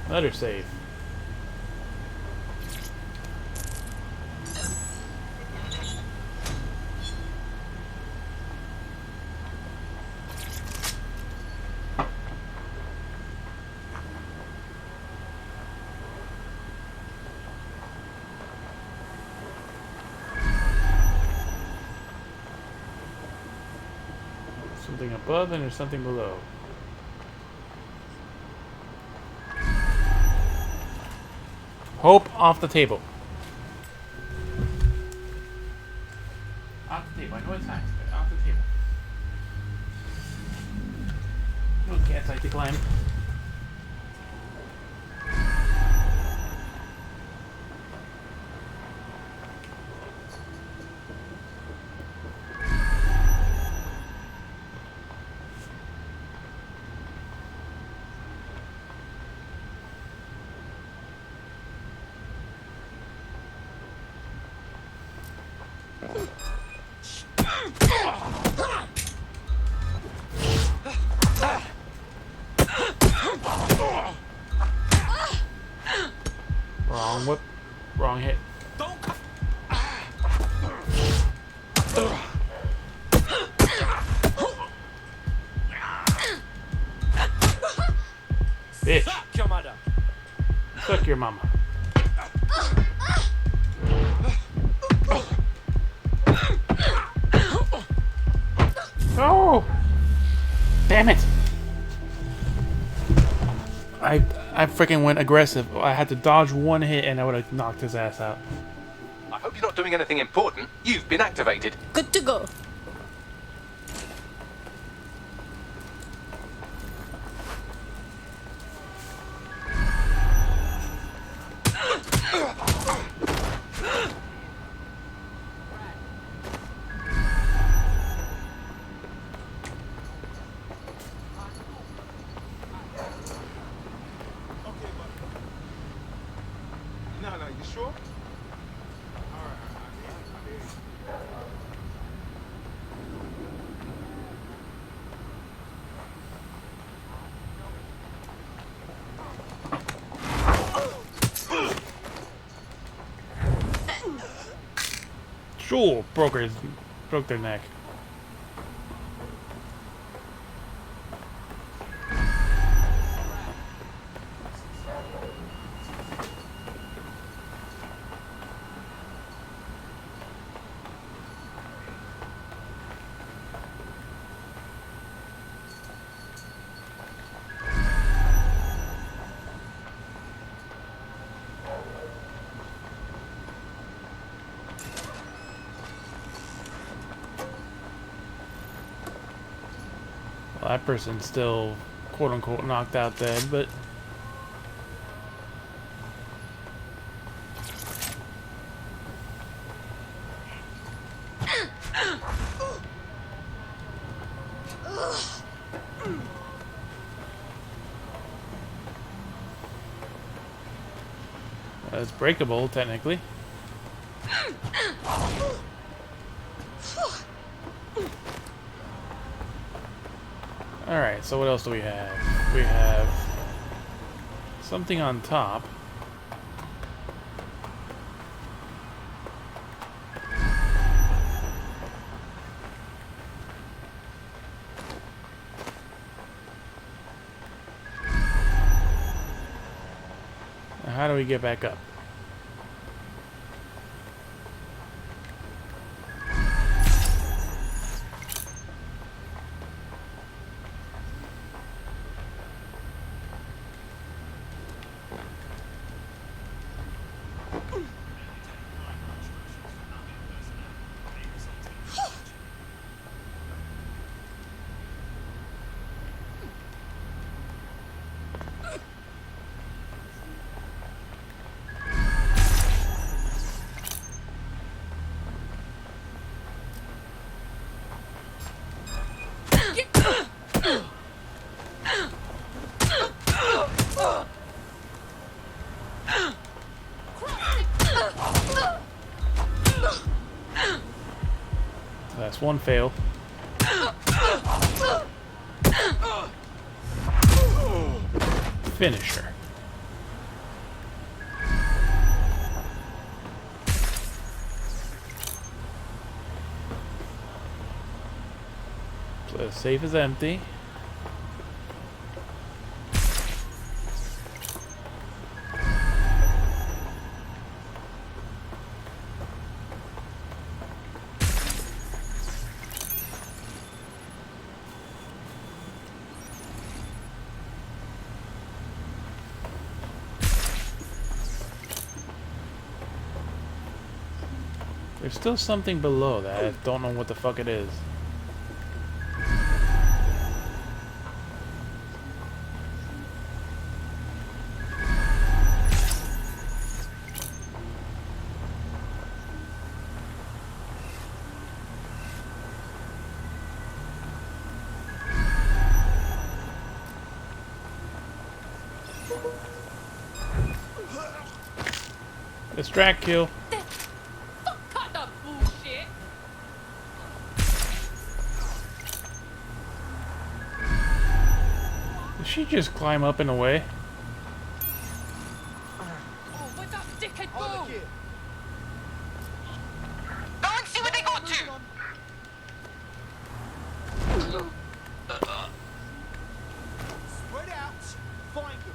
Another save. Something above and there's something below. Hope off the table. Off the table. I know it's nice, but off the table. Little cats like to climb. Wrong whip. Wrong hit. Bitch. Fuck your mama. Oh! Damn it! I freaking went aggressive. I had to dodge one hit and I would have knocked his ass out. I hope you're not doing anything important. You've been activated. Good to go. Sure, broke their neck. Well, that person's still quote-unquote knocked out dead, but it's breakable, technically. Alright, so what else do we have? We have something on top. Now, how do we get back up? That's one fail. Finisher. So the safe is empty. There's still something below that. I don't know what the fuck it is. Distract kill. Cut the bullshit. Did she just climb up and away? Oh, where'd that dickhead go? Go and see what they got to. Spread out. Find them.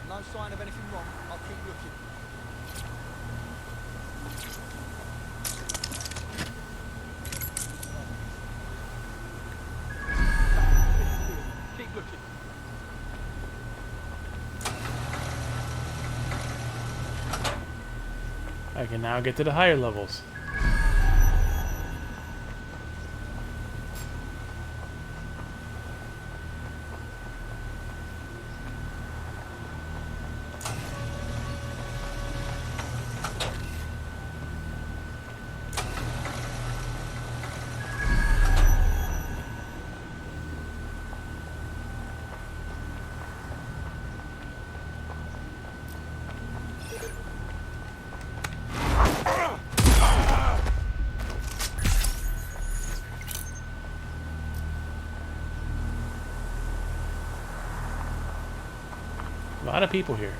No sign of anything wrong. I'll keep looking. Keep looking. I can now get to the higher levels. A lot of people here.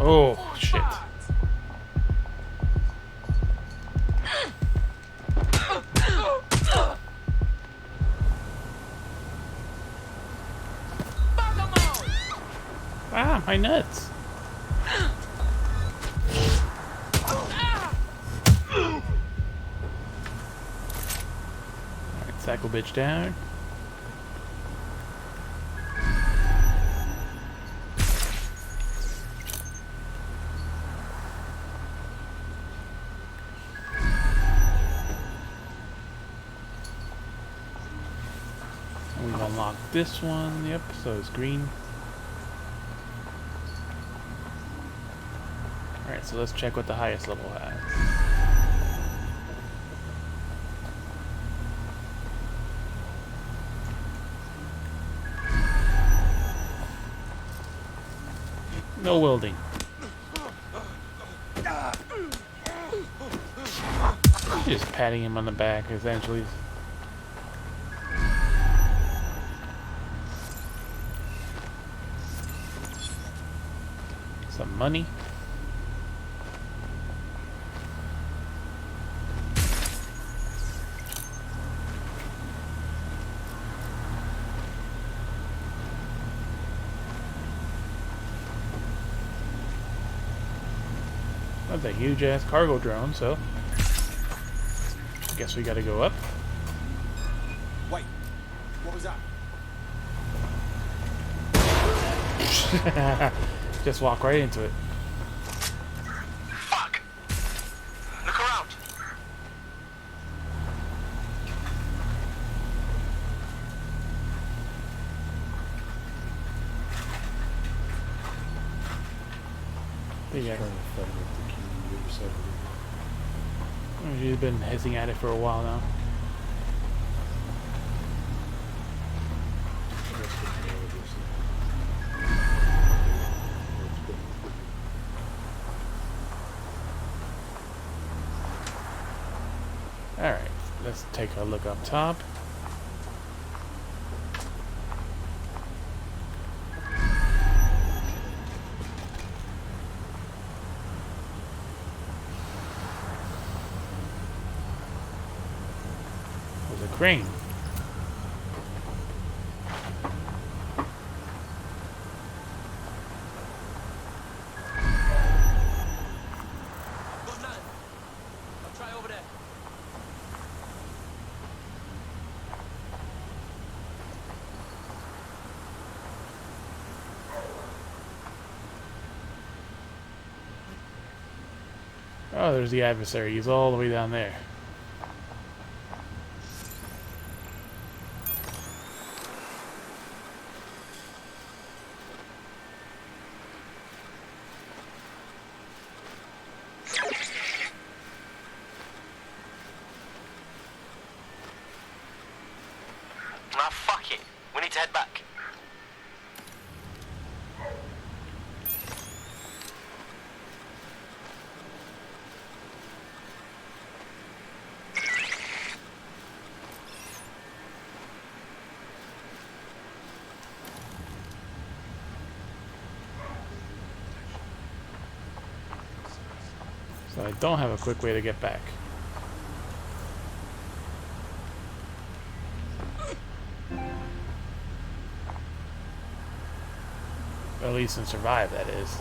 Oh, shit. Ah, my nuts. Alright, cycle bitch down. We've unlocked this one, yep, so it's green. Alright, so let's check what the highest level has. No welding. Just patting him on the back, essentially. Some money. That's a huge ass cargo drone, so guess we gotta go up. Wait, what was that? Just walk right into it. Fuck! Look around. Yeah. She's been hissing at it for a while now. Alright, let's take a look up top. There's a crane. Oh, there's the adversary. He's all the way down there. Ah, fuck it. We need to head back. So I don't have a quick way to get back. At least and survive, that is.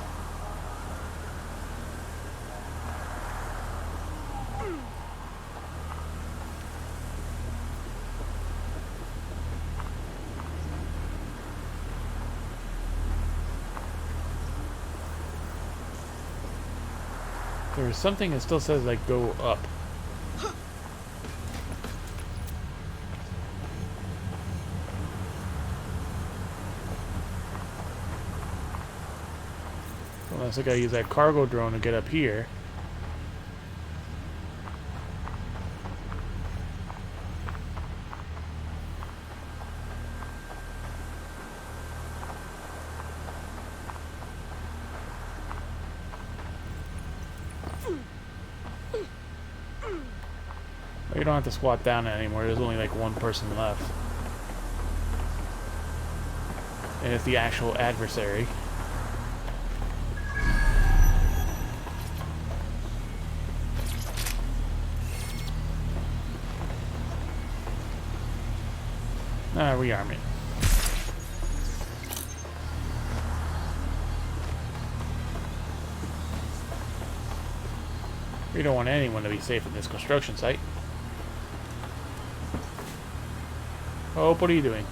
There is something that still says like go up. Unless I gotta use that cargo drone to get up here. You don't have to squat down anymore. There's only like one person left. And it's the actual adversary. Rearm it. We don't want anyone to be safe in this construction site. Oh, what are you doing?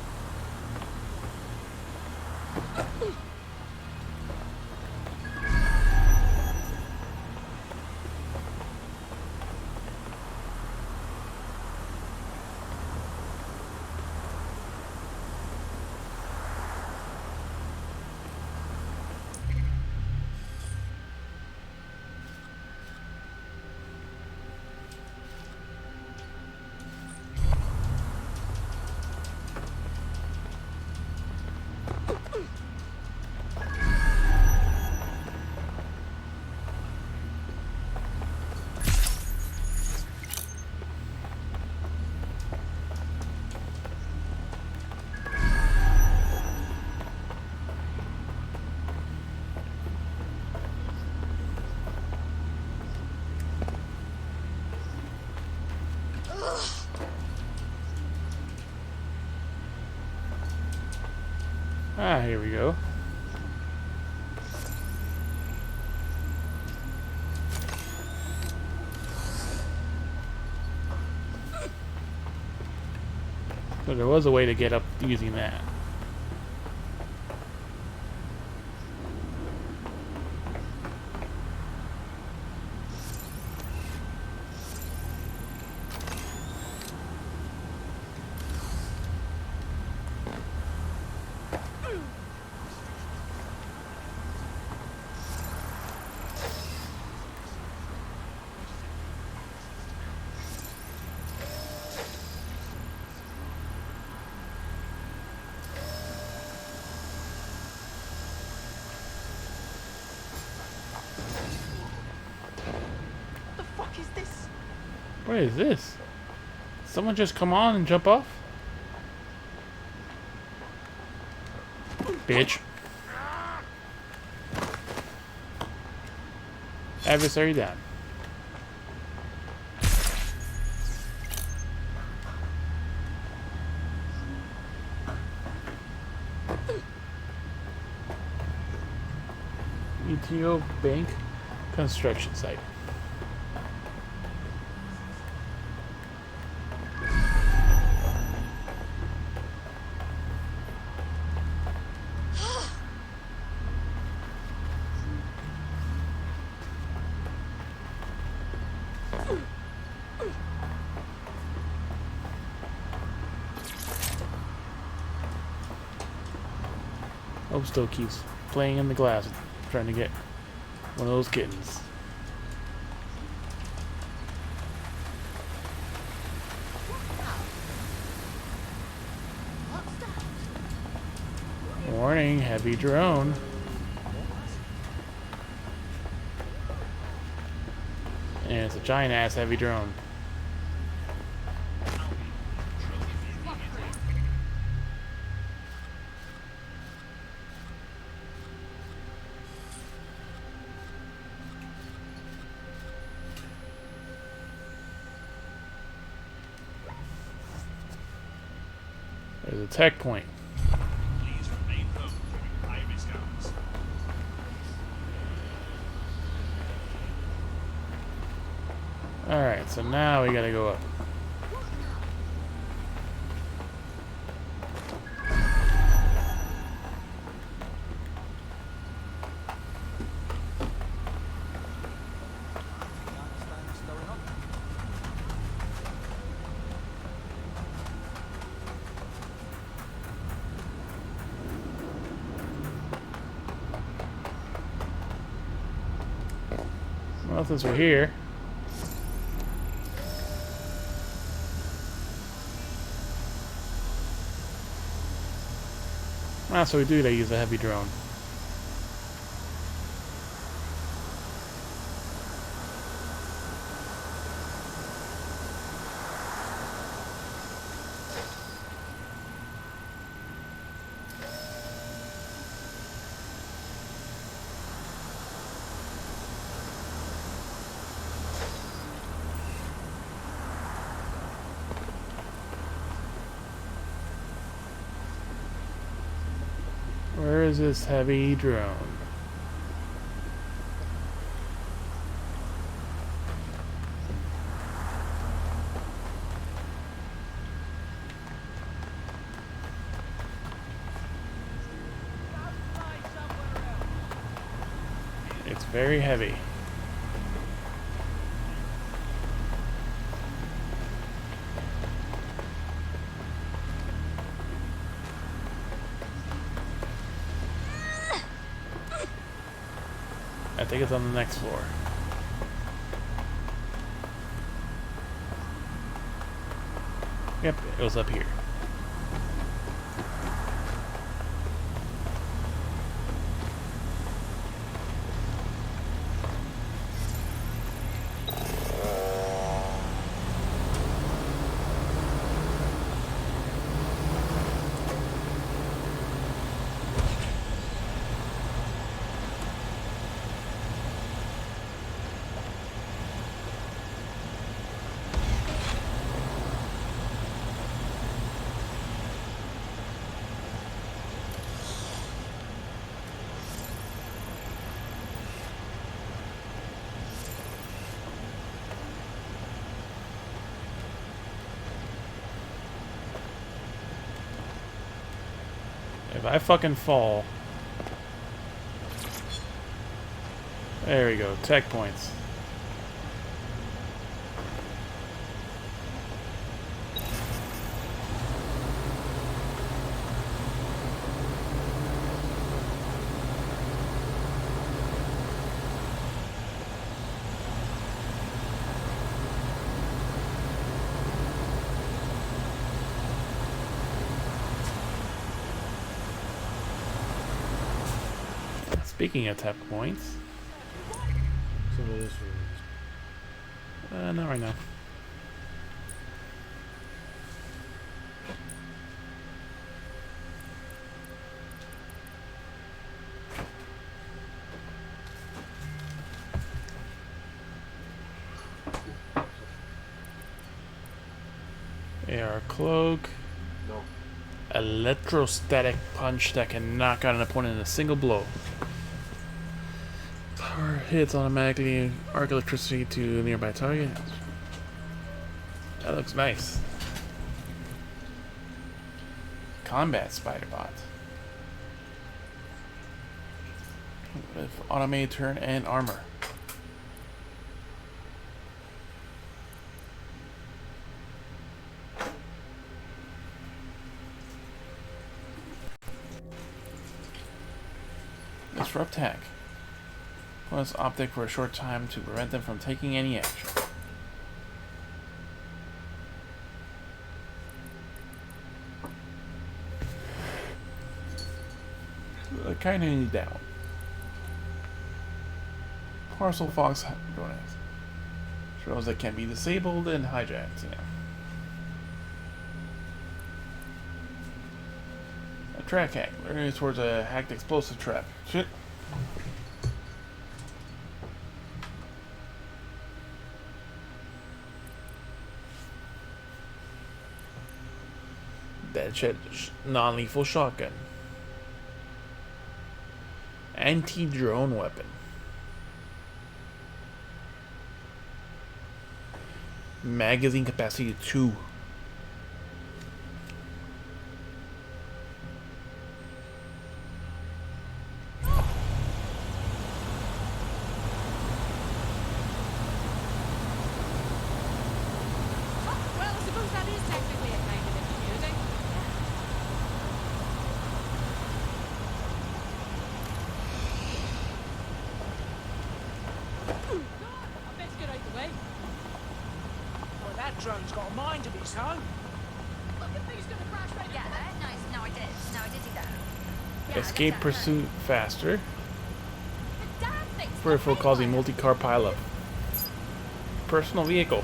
Ah, here we go. So there was a way to get up using that. What is this? Someone just come on and jump off? Bitch. Adversary down. ETO Bank construction site. Hope still keeps playing in the glass, trying to get one of those kittens. Warning, heavy drone. And it's a giant ass heavy drone. There's a tech point. Please remain home during high-risk hours. Alright, so now we gotta go up. Well, since we're here, so we do gotta use a heavy drone. is this heavy drone? It's very heavy. I think it's on the next floor. Yep, it was up here. If I fucking fall... There we go, tech points. Speaking of tap points, not right now. AR cloak. No. Electrostatic punch that can knock out an opponent in a single blow. Power hits automatically arc electricity to nearby target. That looks nice. Combat spider bot. With automated turn and armor. Disrupt hack. Plus optic for a short time to prevent them from taking any action. Kinda need down. Parcel Fox drones. Drones that can be disabled and hijacked, yeah. A track hack. Learning towards a hacked explosive trap. Shit. Dead shit. Non-lethal shotgun. Anti-drone weapon. Magazine capacity 2. Drone's got a mind of its own. Look, the thing's gonna crash right there. No, I did do that. Yeah, Escape pursuit faster. Peripheral causing multi-car pileup. Personal vehicle.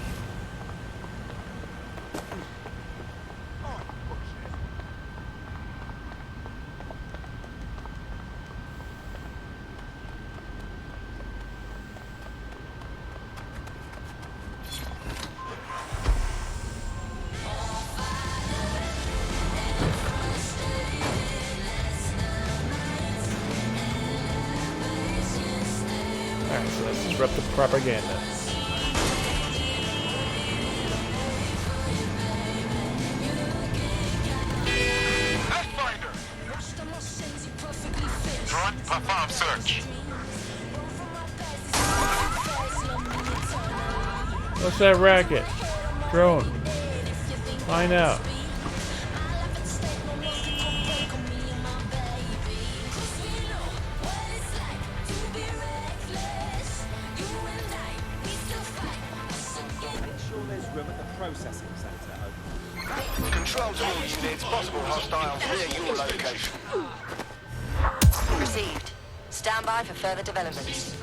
Disrupt the propaganda. Front, perform search. What's that racket? Drone. Find out. Processing center. Control to all units. Possible hostiles near your location. Received. Stand by for further developments.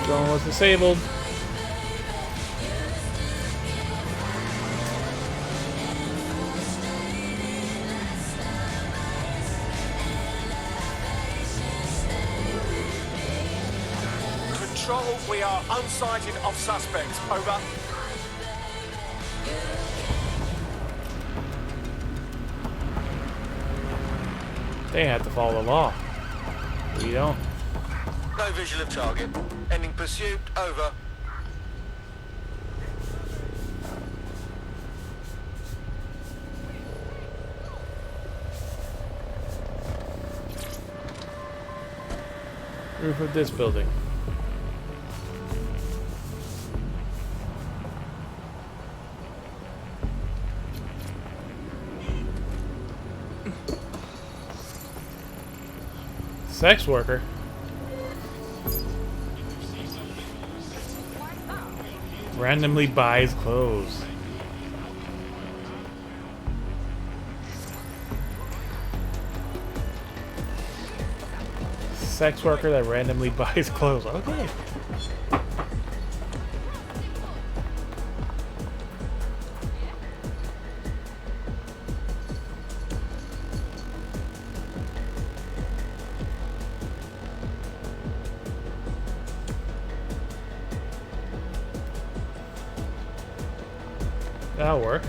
Drone was disabled. Control, we are unsighted of suspects. Over. They have to follow the law. We don't. No visual of target. Ending pursuit. Over. Roof of this building. Sex worker. Randomly buys clothes. Sex worker that randomly buys clothes. Okay. That'll work.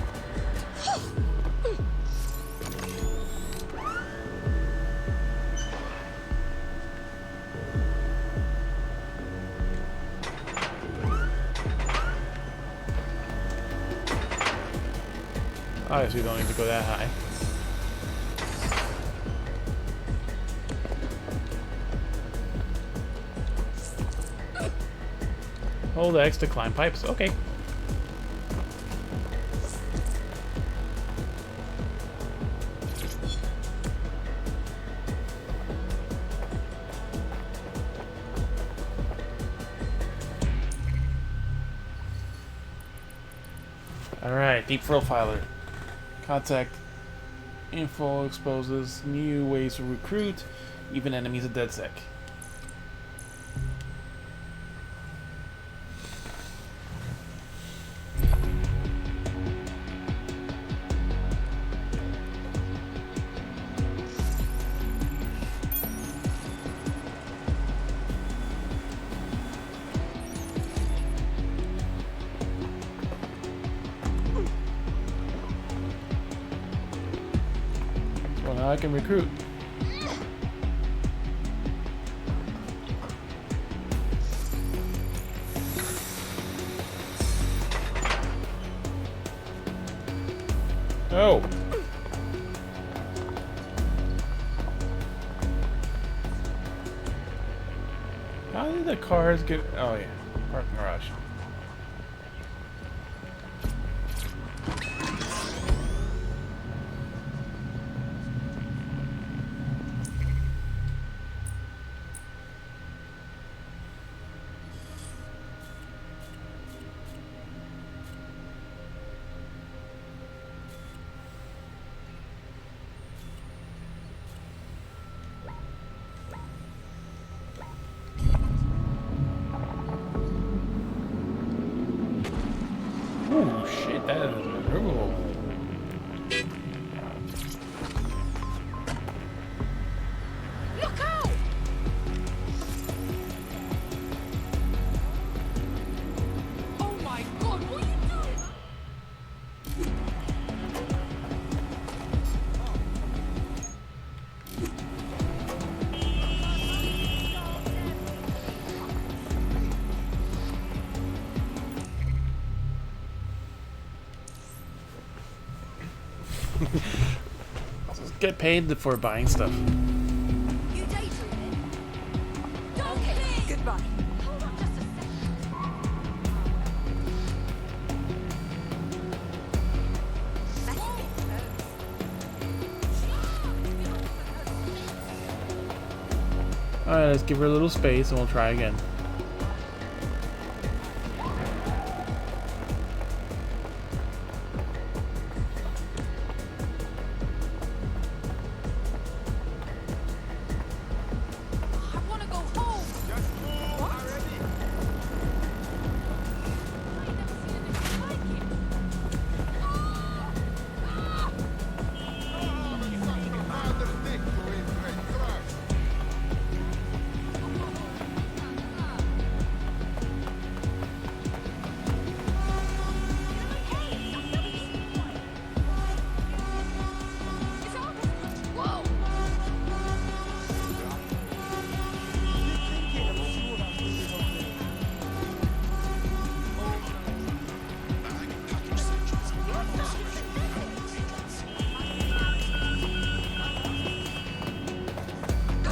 Obviously, we don't need to go that high. Hold X to climb pipes. Okay. Alright, deep profiler. Contact info exposes new ways to recruit, even enemies of DedSec. Well, now I can recruit. Oh. How did the cars get... Oh, yeah. Parking garage. Oh shit, that is maneuverable. Look out! Oh my god, what are you doing? Get paid for buying stuff. Goodbye. Alright, let's give her a little space and we'll try again.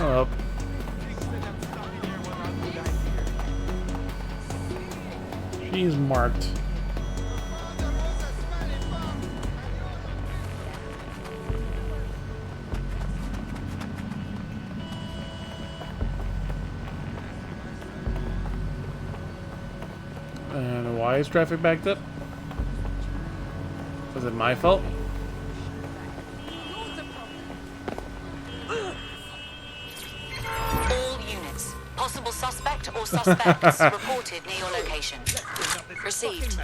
Oh. She's marked. And why is traffic backed up? Was it my fault? Possible suspect or suspects reported near your location. Received.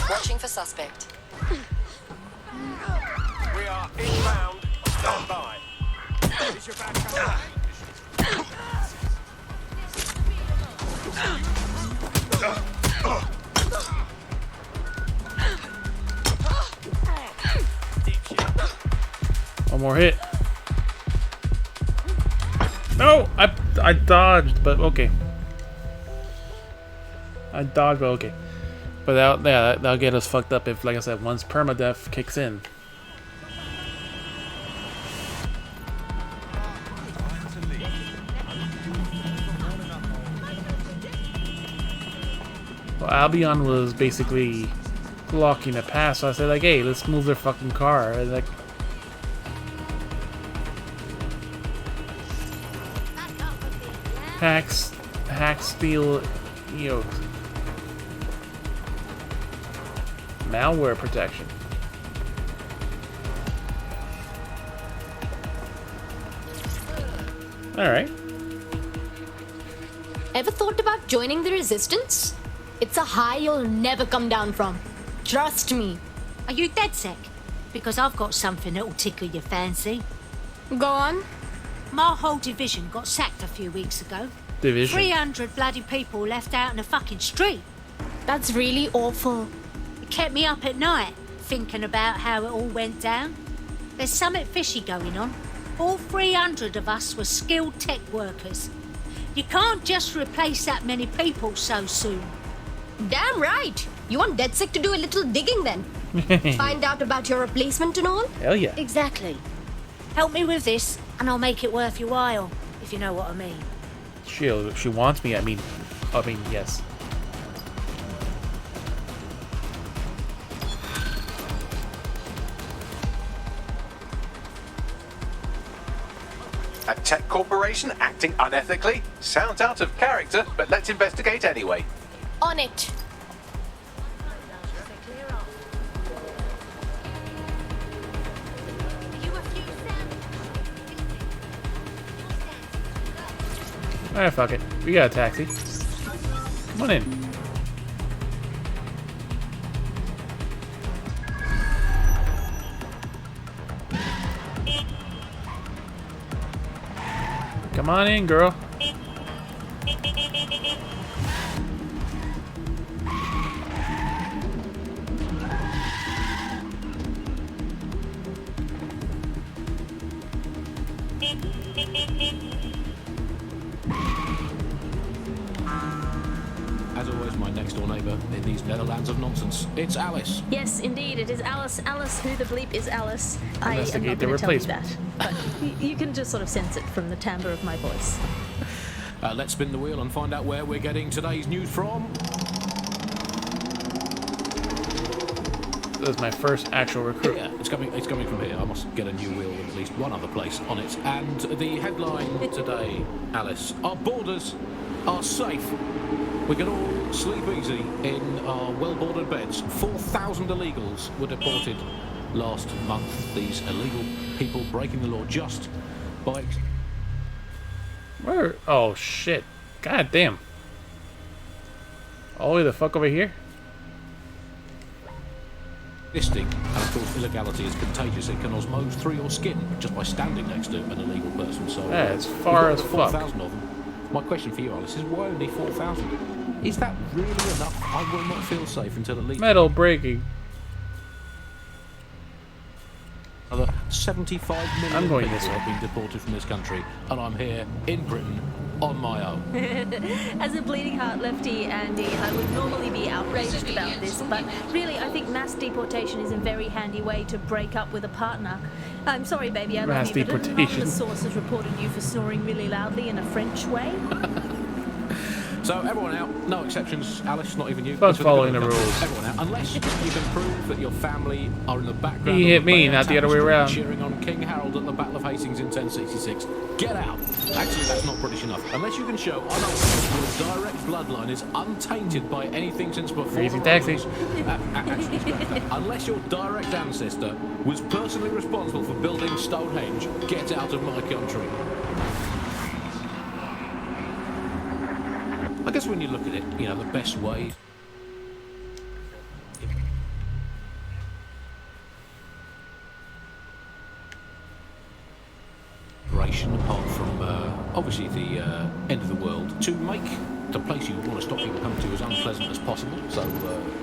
Watching for suspect. We are inbound. Stand by. Is your back covered? One more hit. No, I dodged, but okay. I dodged, but okay. But that'll get us fucked up if, like I said, once permadeath kicks in. Well, Albion was basically blocking a pass, so I said like, hey, let's move their fucking car. And like, hack, steal, you know, malware protection. All right. Ever thought about joining the resistance? It's a high you'll never come down from. Trust me. Are you dead sick? Because I've got something that'll tickle your fancy. Go on. My whole division got sacked a few weeks ago. Division? 300 bloody people left out in the fucking street. That's really awful. It kept me up at night, thinking about how it all went down. There's something fishy going on. All 300 of us were skilled tech workers. You can't just replace that many people so soon. Damn right. You want Dead Sick to do a little digging then? Find out about your replacement and all? Hell yeah. Exactly. Help me with this, and I'll make it worth your while, if you know what I mean. She wants me. I mean, yes. A tech corporation acting unethically? Sounds out of character, but let's investigate anyway. On it. Alright, fuck it. We got a taxi. Come on in. Come on in, girl. as always, my next door neighbour in these Netherlands of nonsense. It's Alice. Yes, indeed, it is Alice. Alice, who the bleep is Alice? I am not Investigate the going to tell you replacement. that, but you can just sort of sense it from the timbre of my voice. Let's spin the wheel and find out where we're getting today's news from. This is my first actual recruit. Yeah, it's coming from here. I must get a new wheel with at least one other place on it. And the headline today, Alice, our borders are safe. We can all sleep easy in our well-bordered beds. 4,000 illegals were deported last month. These illegal people breaking the law just by... Where? Oh, shit. God damn. All the way the fuck over here? Existing, and of course illegality is contagious. It can osmose through your skin just by standing next to an illegal person. So yeah, it's far as fuck. 4,000 of them. My question for you, Alice, is why only 4,000? Is that really enough? I will not feel safe until at least metal breaking. Another 75 million I'm going people this way. have been deported from this country, and I'm here in Britain on my own. As a bleeding heart lefty, Andy, I would normally be outraged about this, but really I think mass deportation is a very handy way to break up with a partner. I'm sorry, baby, I love you, but none of the sources reported you for snoring really loudly in a French way. So everyone out, no exceptions, Alice, not even you. Fuck following the rules. Everyone out, unless you can prove that your family are in the background. He hit me, not the other way around. Cheering on King Harold at the Battle of Hastings in 1066. Get out. Actually, that's not British enough. Unless you can show your direct bloodline is untainted by anything since before. Easy taxi. Unless your direct ancestor was personally responsible for building Stonehenge, get out of my country. I guess when you look at it, you know, the best way... apart from, obviously, the end of the world, to make the place you want to stop people coming to as unpleasant as possible. So,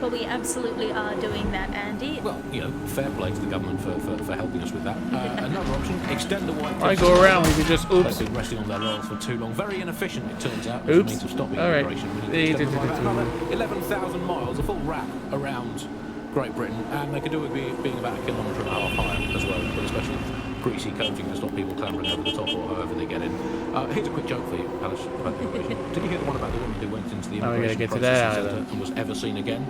well, we absolutely are doing that, Andy. Well, you know, fair play to the government for helping us with that. Another option, extend the white... I go around, we could just, oops. They've been resting on their laurels for too long. Very inefficient, it turns out. Oops. Means of stopping All immigration. right. Another 11,000 miles, a full wrap around Great Britain, and they could do with being about 1.5 kilometres higher as well, but especially greasy coating to stop people clambering over the top or however they get in. Here's a quick joke for you, Alice, about the immigration. Did you hear the one about the woman who went into the immigration processing centre and was ever seen again?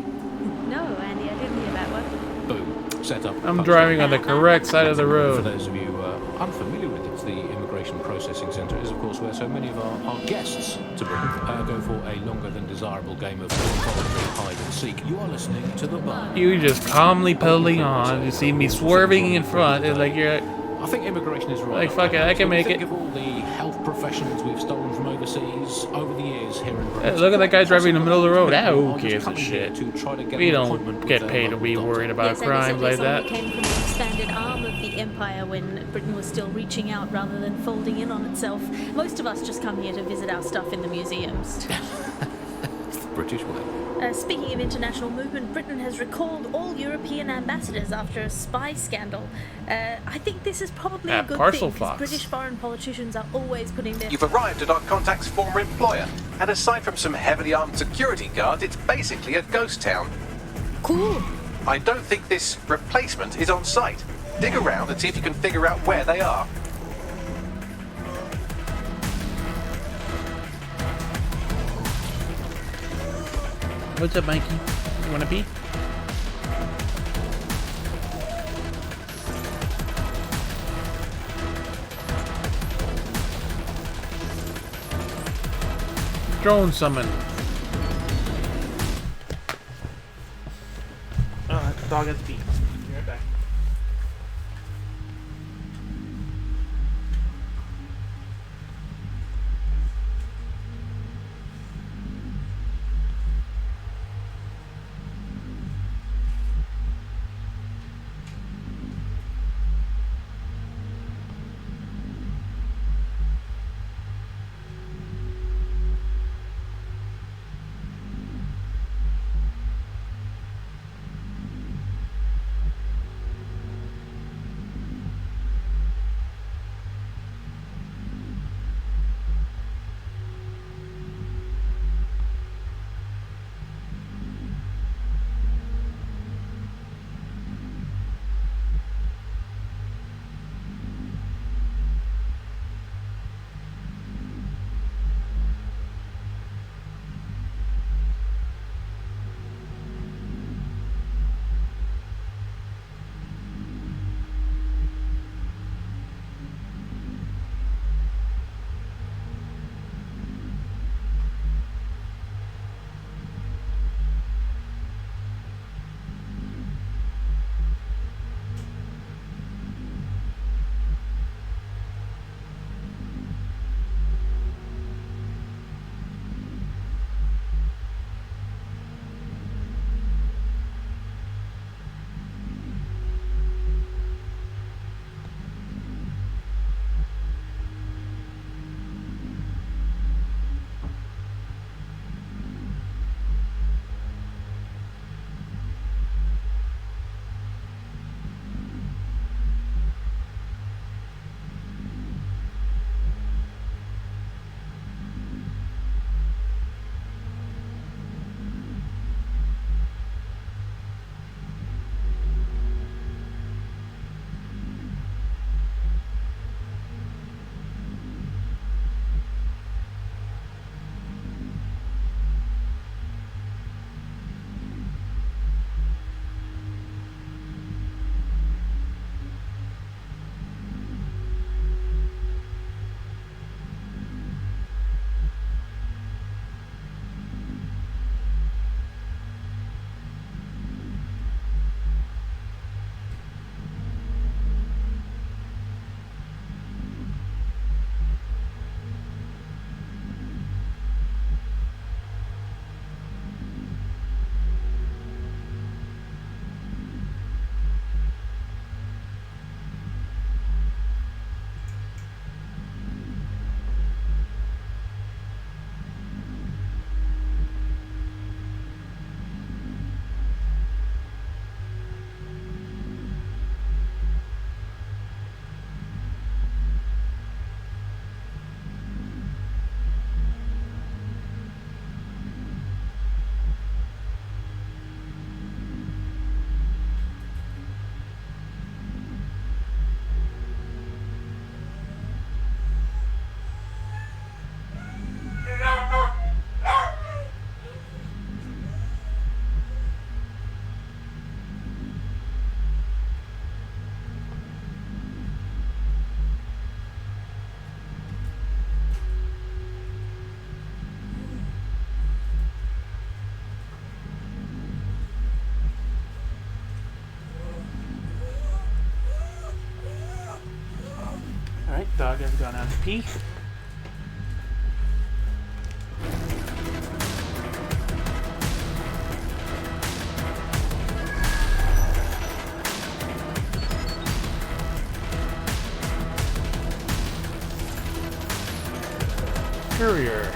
No, Andy, I didn't hear that one. Boom. Set up. I'm driving on the correct side of the road. For those of you unfamiliar with it, the immigration processing centre is, of course, where so many of our guests to Britain go for a longer than desirable game of voluntary hide and seek. You are listening to The Bar. You just calmly pedaling on. You see me swerving in front. It's like you're... I think immigration is right. Like, fuck it, I can make it. Think of all the health professionals we've stolen from overseas over the years here in Britain. Look at that guy driving in the middle of the road. Ah, who gives a shit? We don't get paid to be worried about crimes like that. It came from the expanded arm of the empire when Britain was still reaching out rather than folding in on itself. Most of us just come here to visit our stuff in the museums. It's the British way. Speaking of international movement, Britain has recalled all European ambassadors after a spy scandal. I think this is probably a good thing, because British foreign politicians are always putting their... You've arrived at our contact's former employer, and aside from some heavily armed security guards, it's basically a ghost town. Cool. I don't think this replacement is on site. Dig around and see if you can figure out where they are. What's up, Mikey? You wanna pee? Drone summon. Oh, that dog has to pee. Be right back. dog has gone out to pee. Courier.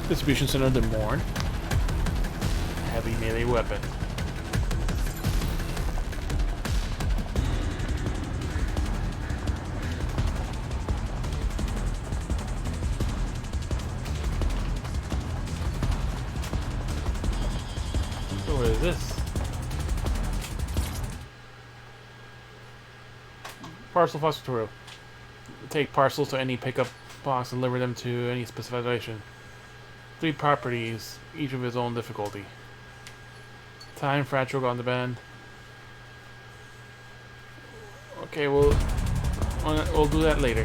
Distribution Center of the Morn. Heavy melee weapon. So what is this? Parcel foster tutorial. Take parcels to any pickup box and deliver them to any specified location. 3 properties, each of its own difficulty. Time, fractal, on the band. Okay, we'll do that later.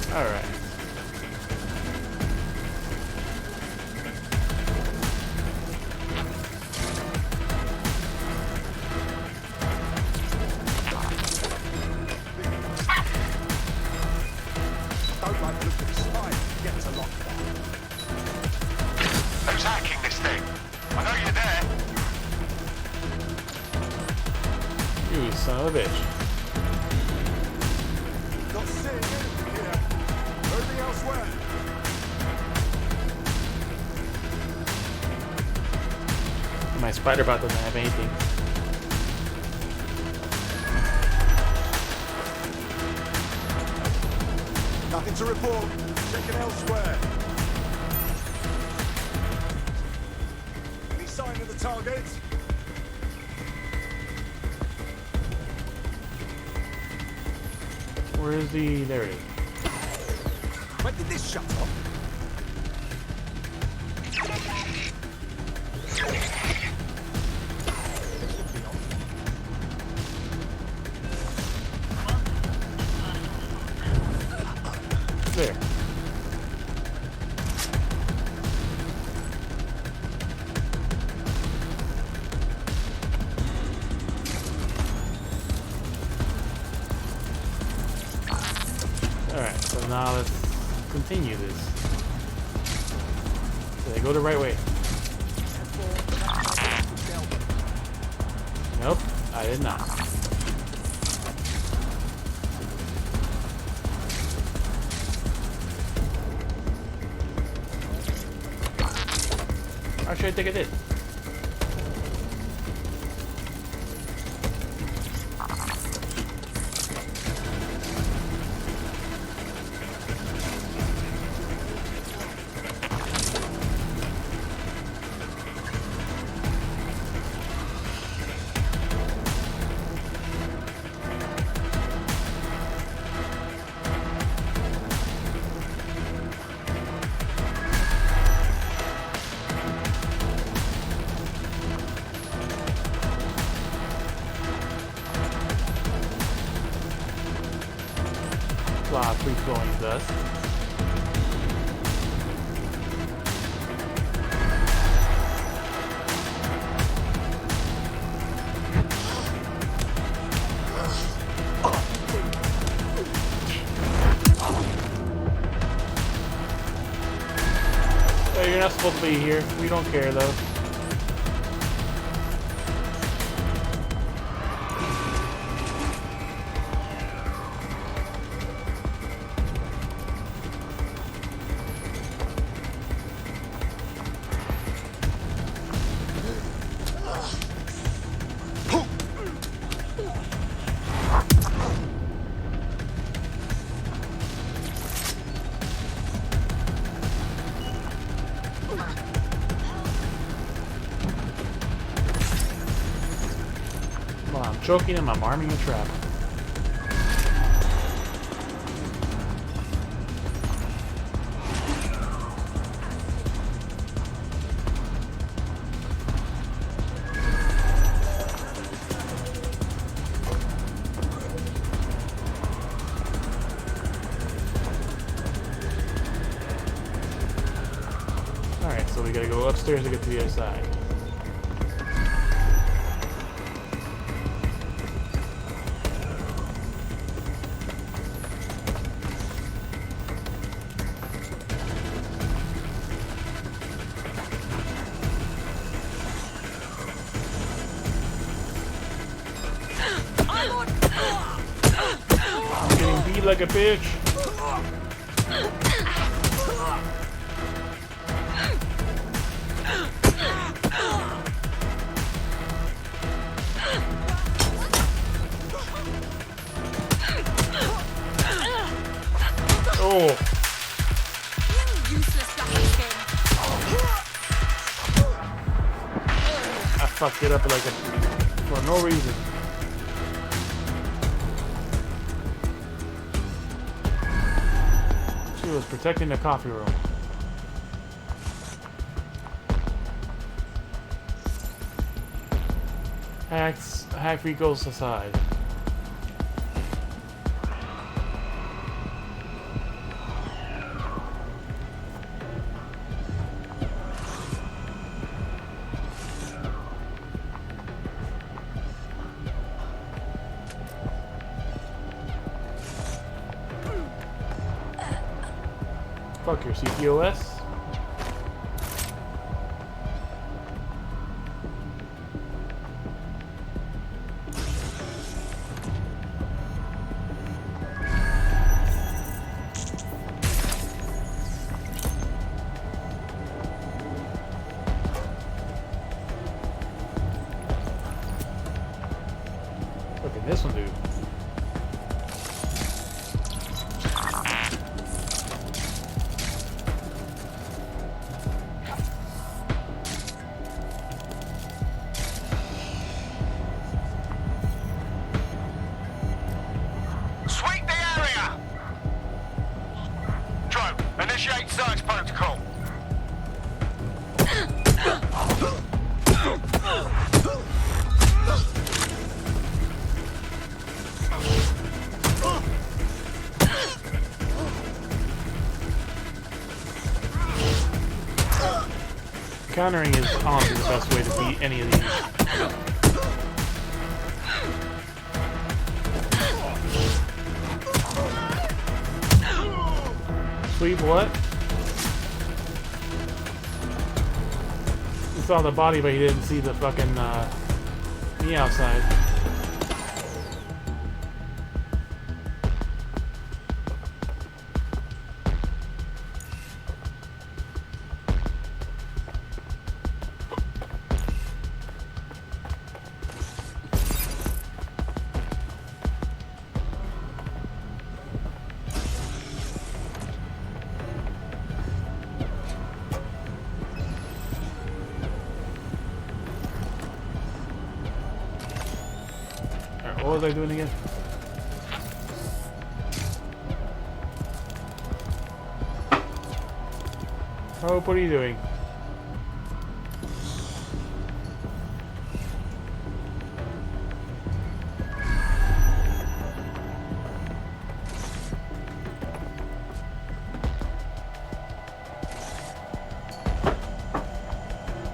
Alright. Don't like the look of the spine. Get to lockdown. Who's hacking this thing? I know you're there. You son of a bitch. Not seeing anything here. Moving elsewhere. My spider bot doesn't have anything. Nothing to report. Checking elsewhere. Any sign of the target? Where is the... there it is. When did this shut off? There. Alright, so now let's continue this. Did I go the right way? Nope, I did not. Actually, I think I did. Free flowing dust. So you're not supposed to be here. We don't care though. Well, I'm choking him, I'm arming a trap. Alright, so we gotta go upstairs to get to the other side. I'm getting beat like a bitch. Oh. I fucked it up like a for no reason. She was protecting the coffee room. Hack goes aside. Fuck your CPOS. What can this one do? Sweep the area! Drone, initiate search protocol. Countering is honestly the best way to beat any of these. Sweep what? He saw the body, but he didn't see the fucking me outside. What was I doing again? Oh, what are you doing?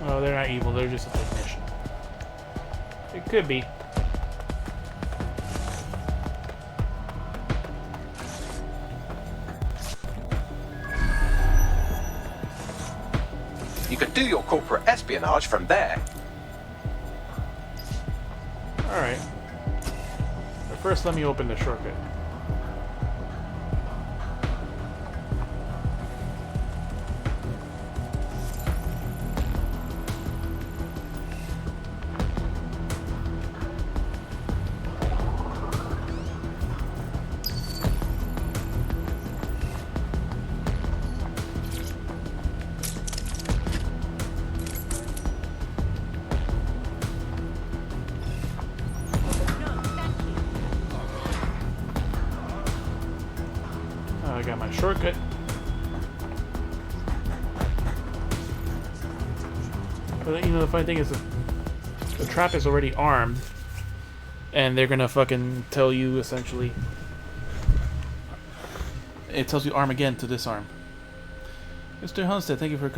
Oh, they're not evil, they're just a technician. It could be. You could do your corporate espionage from there. Alright. But first, let me open the shortcut. shortcut. But you know, the funny thing is the trap is already armed, and they're gonna fucking tell you essentially. It tells you arm again to disarm. Mr. Hunstead, thank you for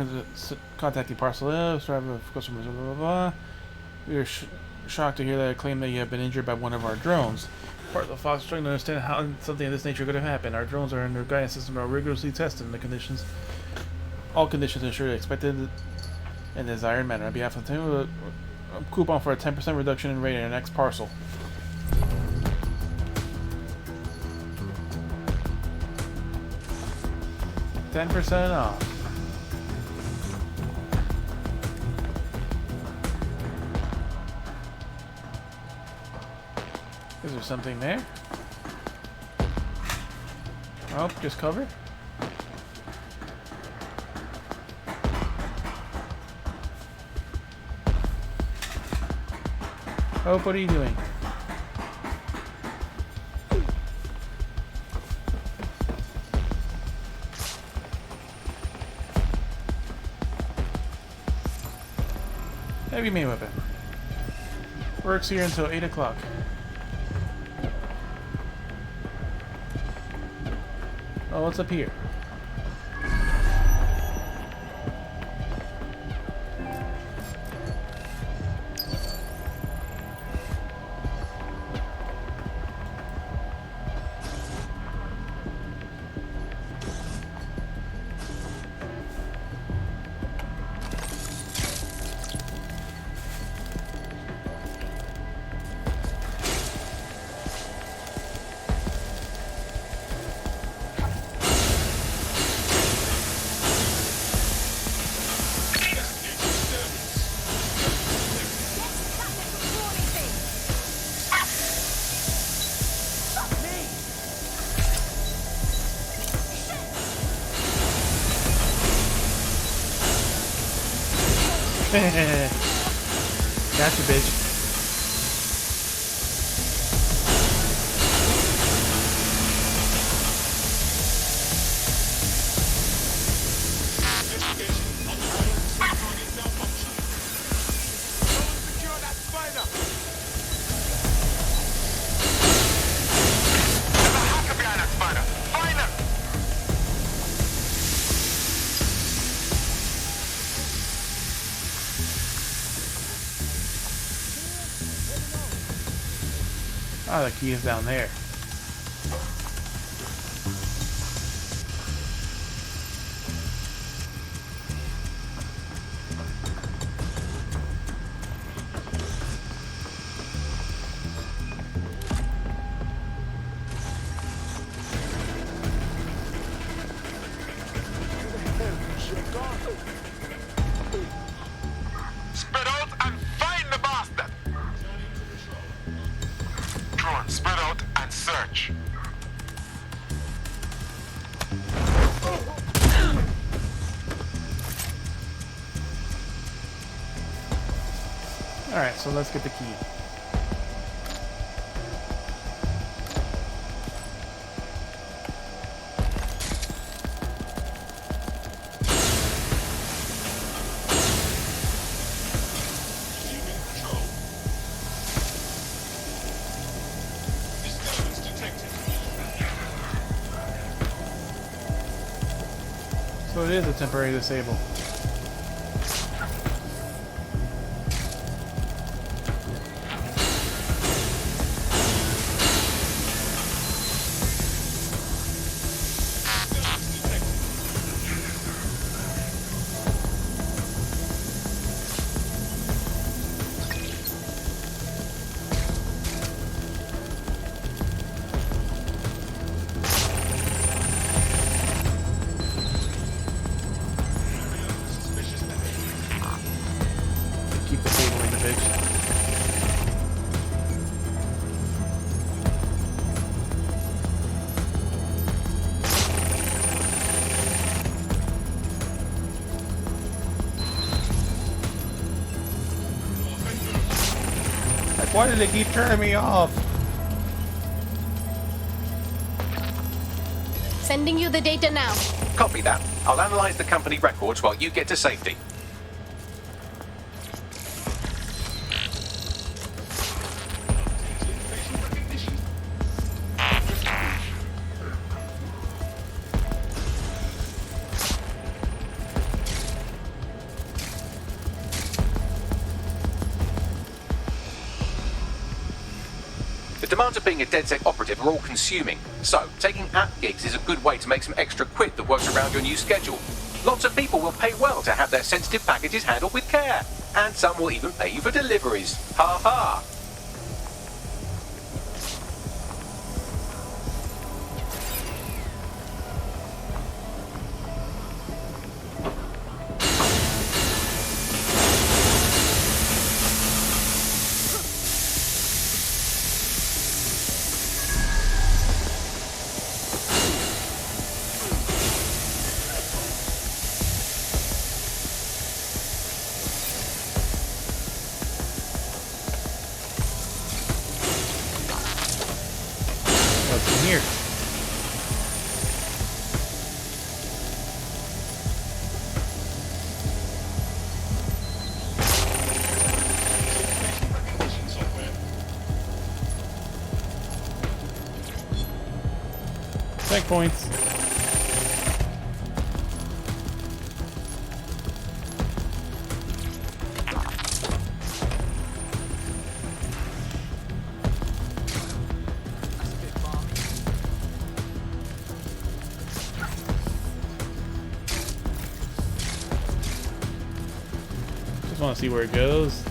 contacting Parcel F, driver of customers, blah blah blah. We are shocked to hear that I claim that you have been injured by one of our drones. Part of the Fox is trying to understand how something of this nature could have happened. Our drones are under guidance system are rigorously tested in the conditions. All conditions ensure the expected and desired manner. On behalf of the team, a coupon for a 10% reduction in rate in your next parcel. $10% off. Is there something there? Oh, just cover. Oh, what are you doing? Heavy main weapon. Works here until 8 o'clock. Oh, what's up here? Gotcha, bitch. Oh, the key is down there. Spread out and find the bastard! Drone, spread out and search. Alright, so let's get the key. So it is a temporary disable. Keep disabling the bitch. Like, why did they keep turning me off? Sending you the data now. Copy that. I'll analyze the company records while you get to safety. The demands of being a DedSec operative are all consuming, so taking app gigs is a good way to make some extra quid that works around your new schedule. Lots of people will pay well to have their sensitive packages handled with care, and some will even pay you for deliveries. Ha ha! What's in here? Checkpoints. Just want to see where it goes.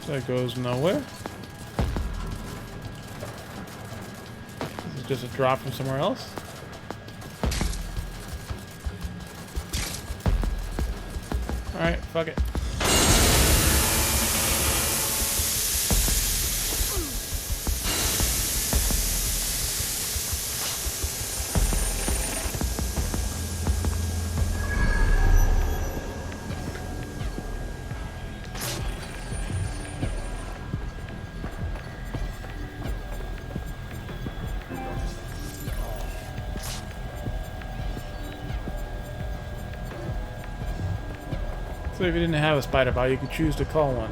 That goes nowhere. This is just a drop from somewhere else. Alright, fuck it. So if you didn't have a spider bot, you could choose to call one.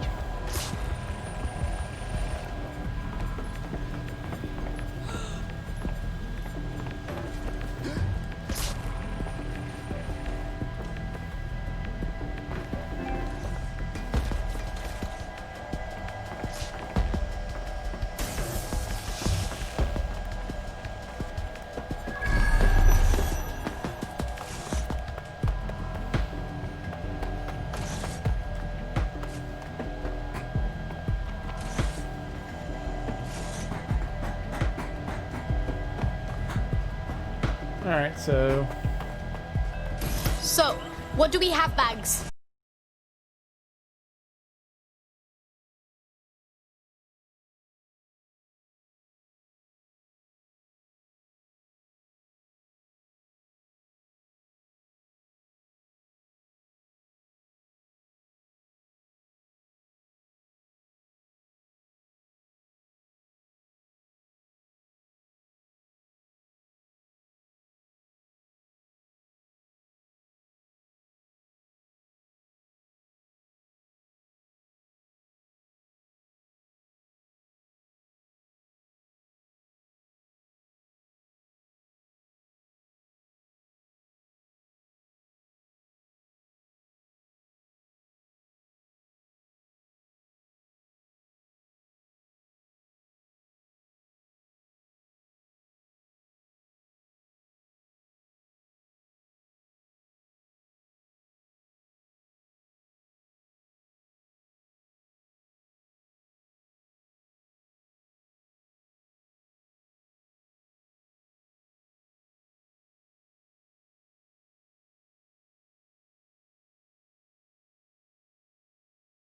Alright, so... So, what do we have, Bags?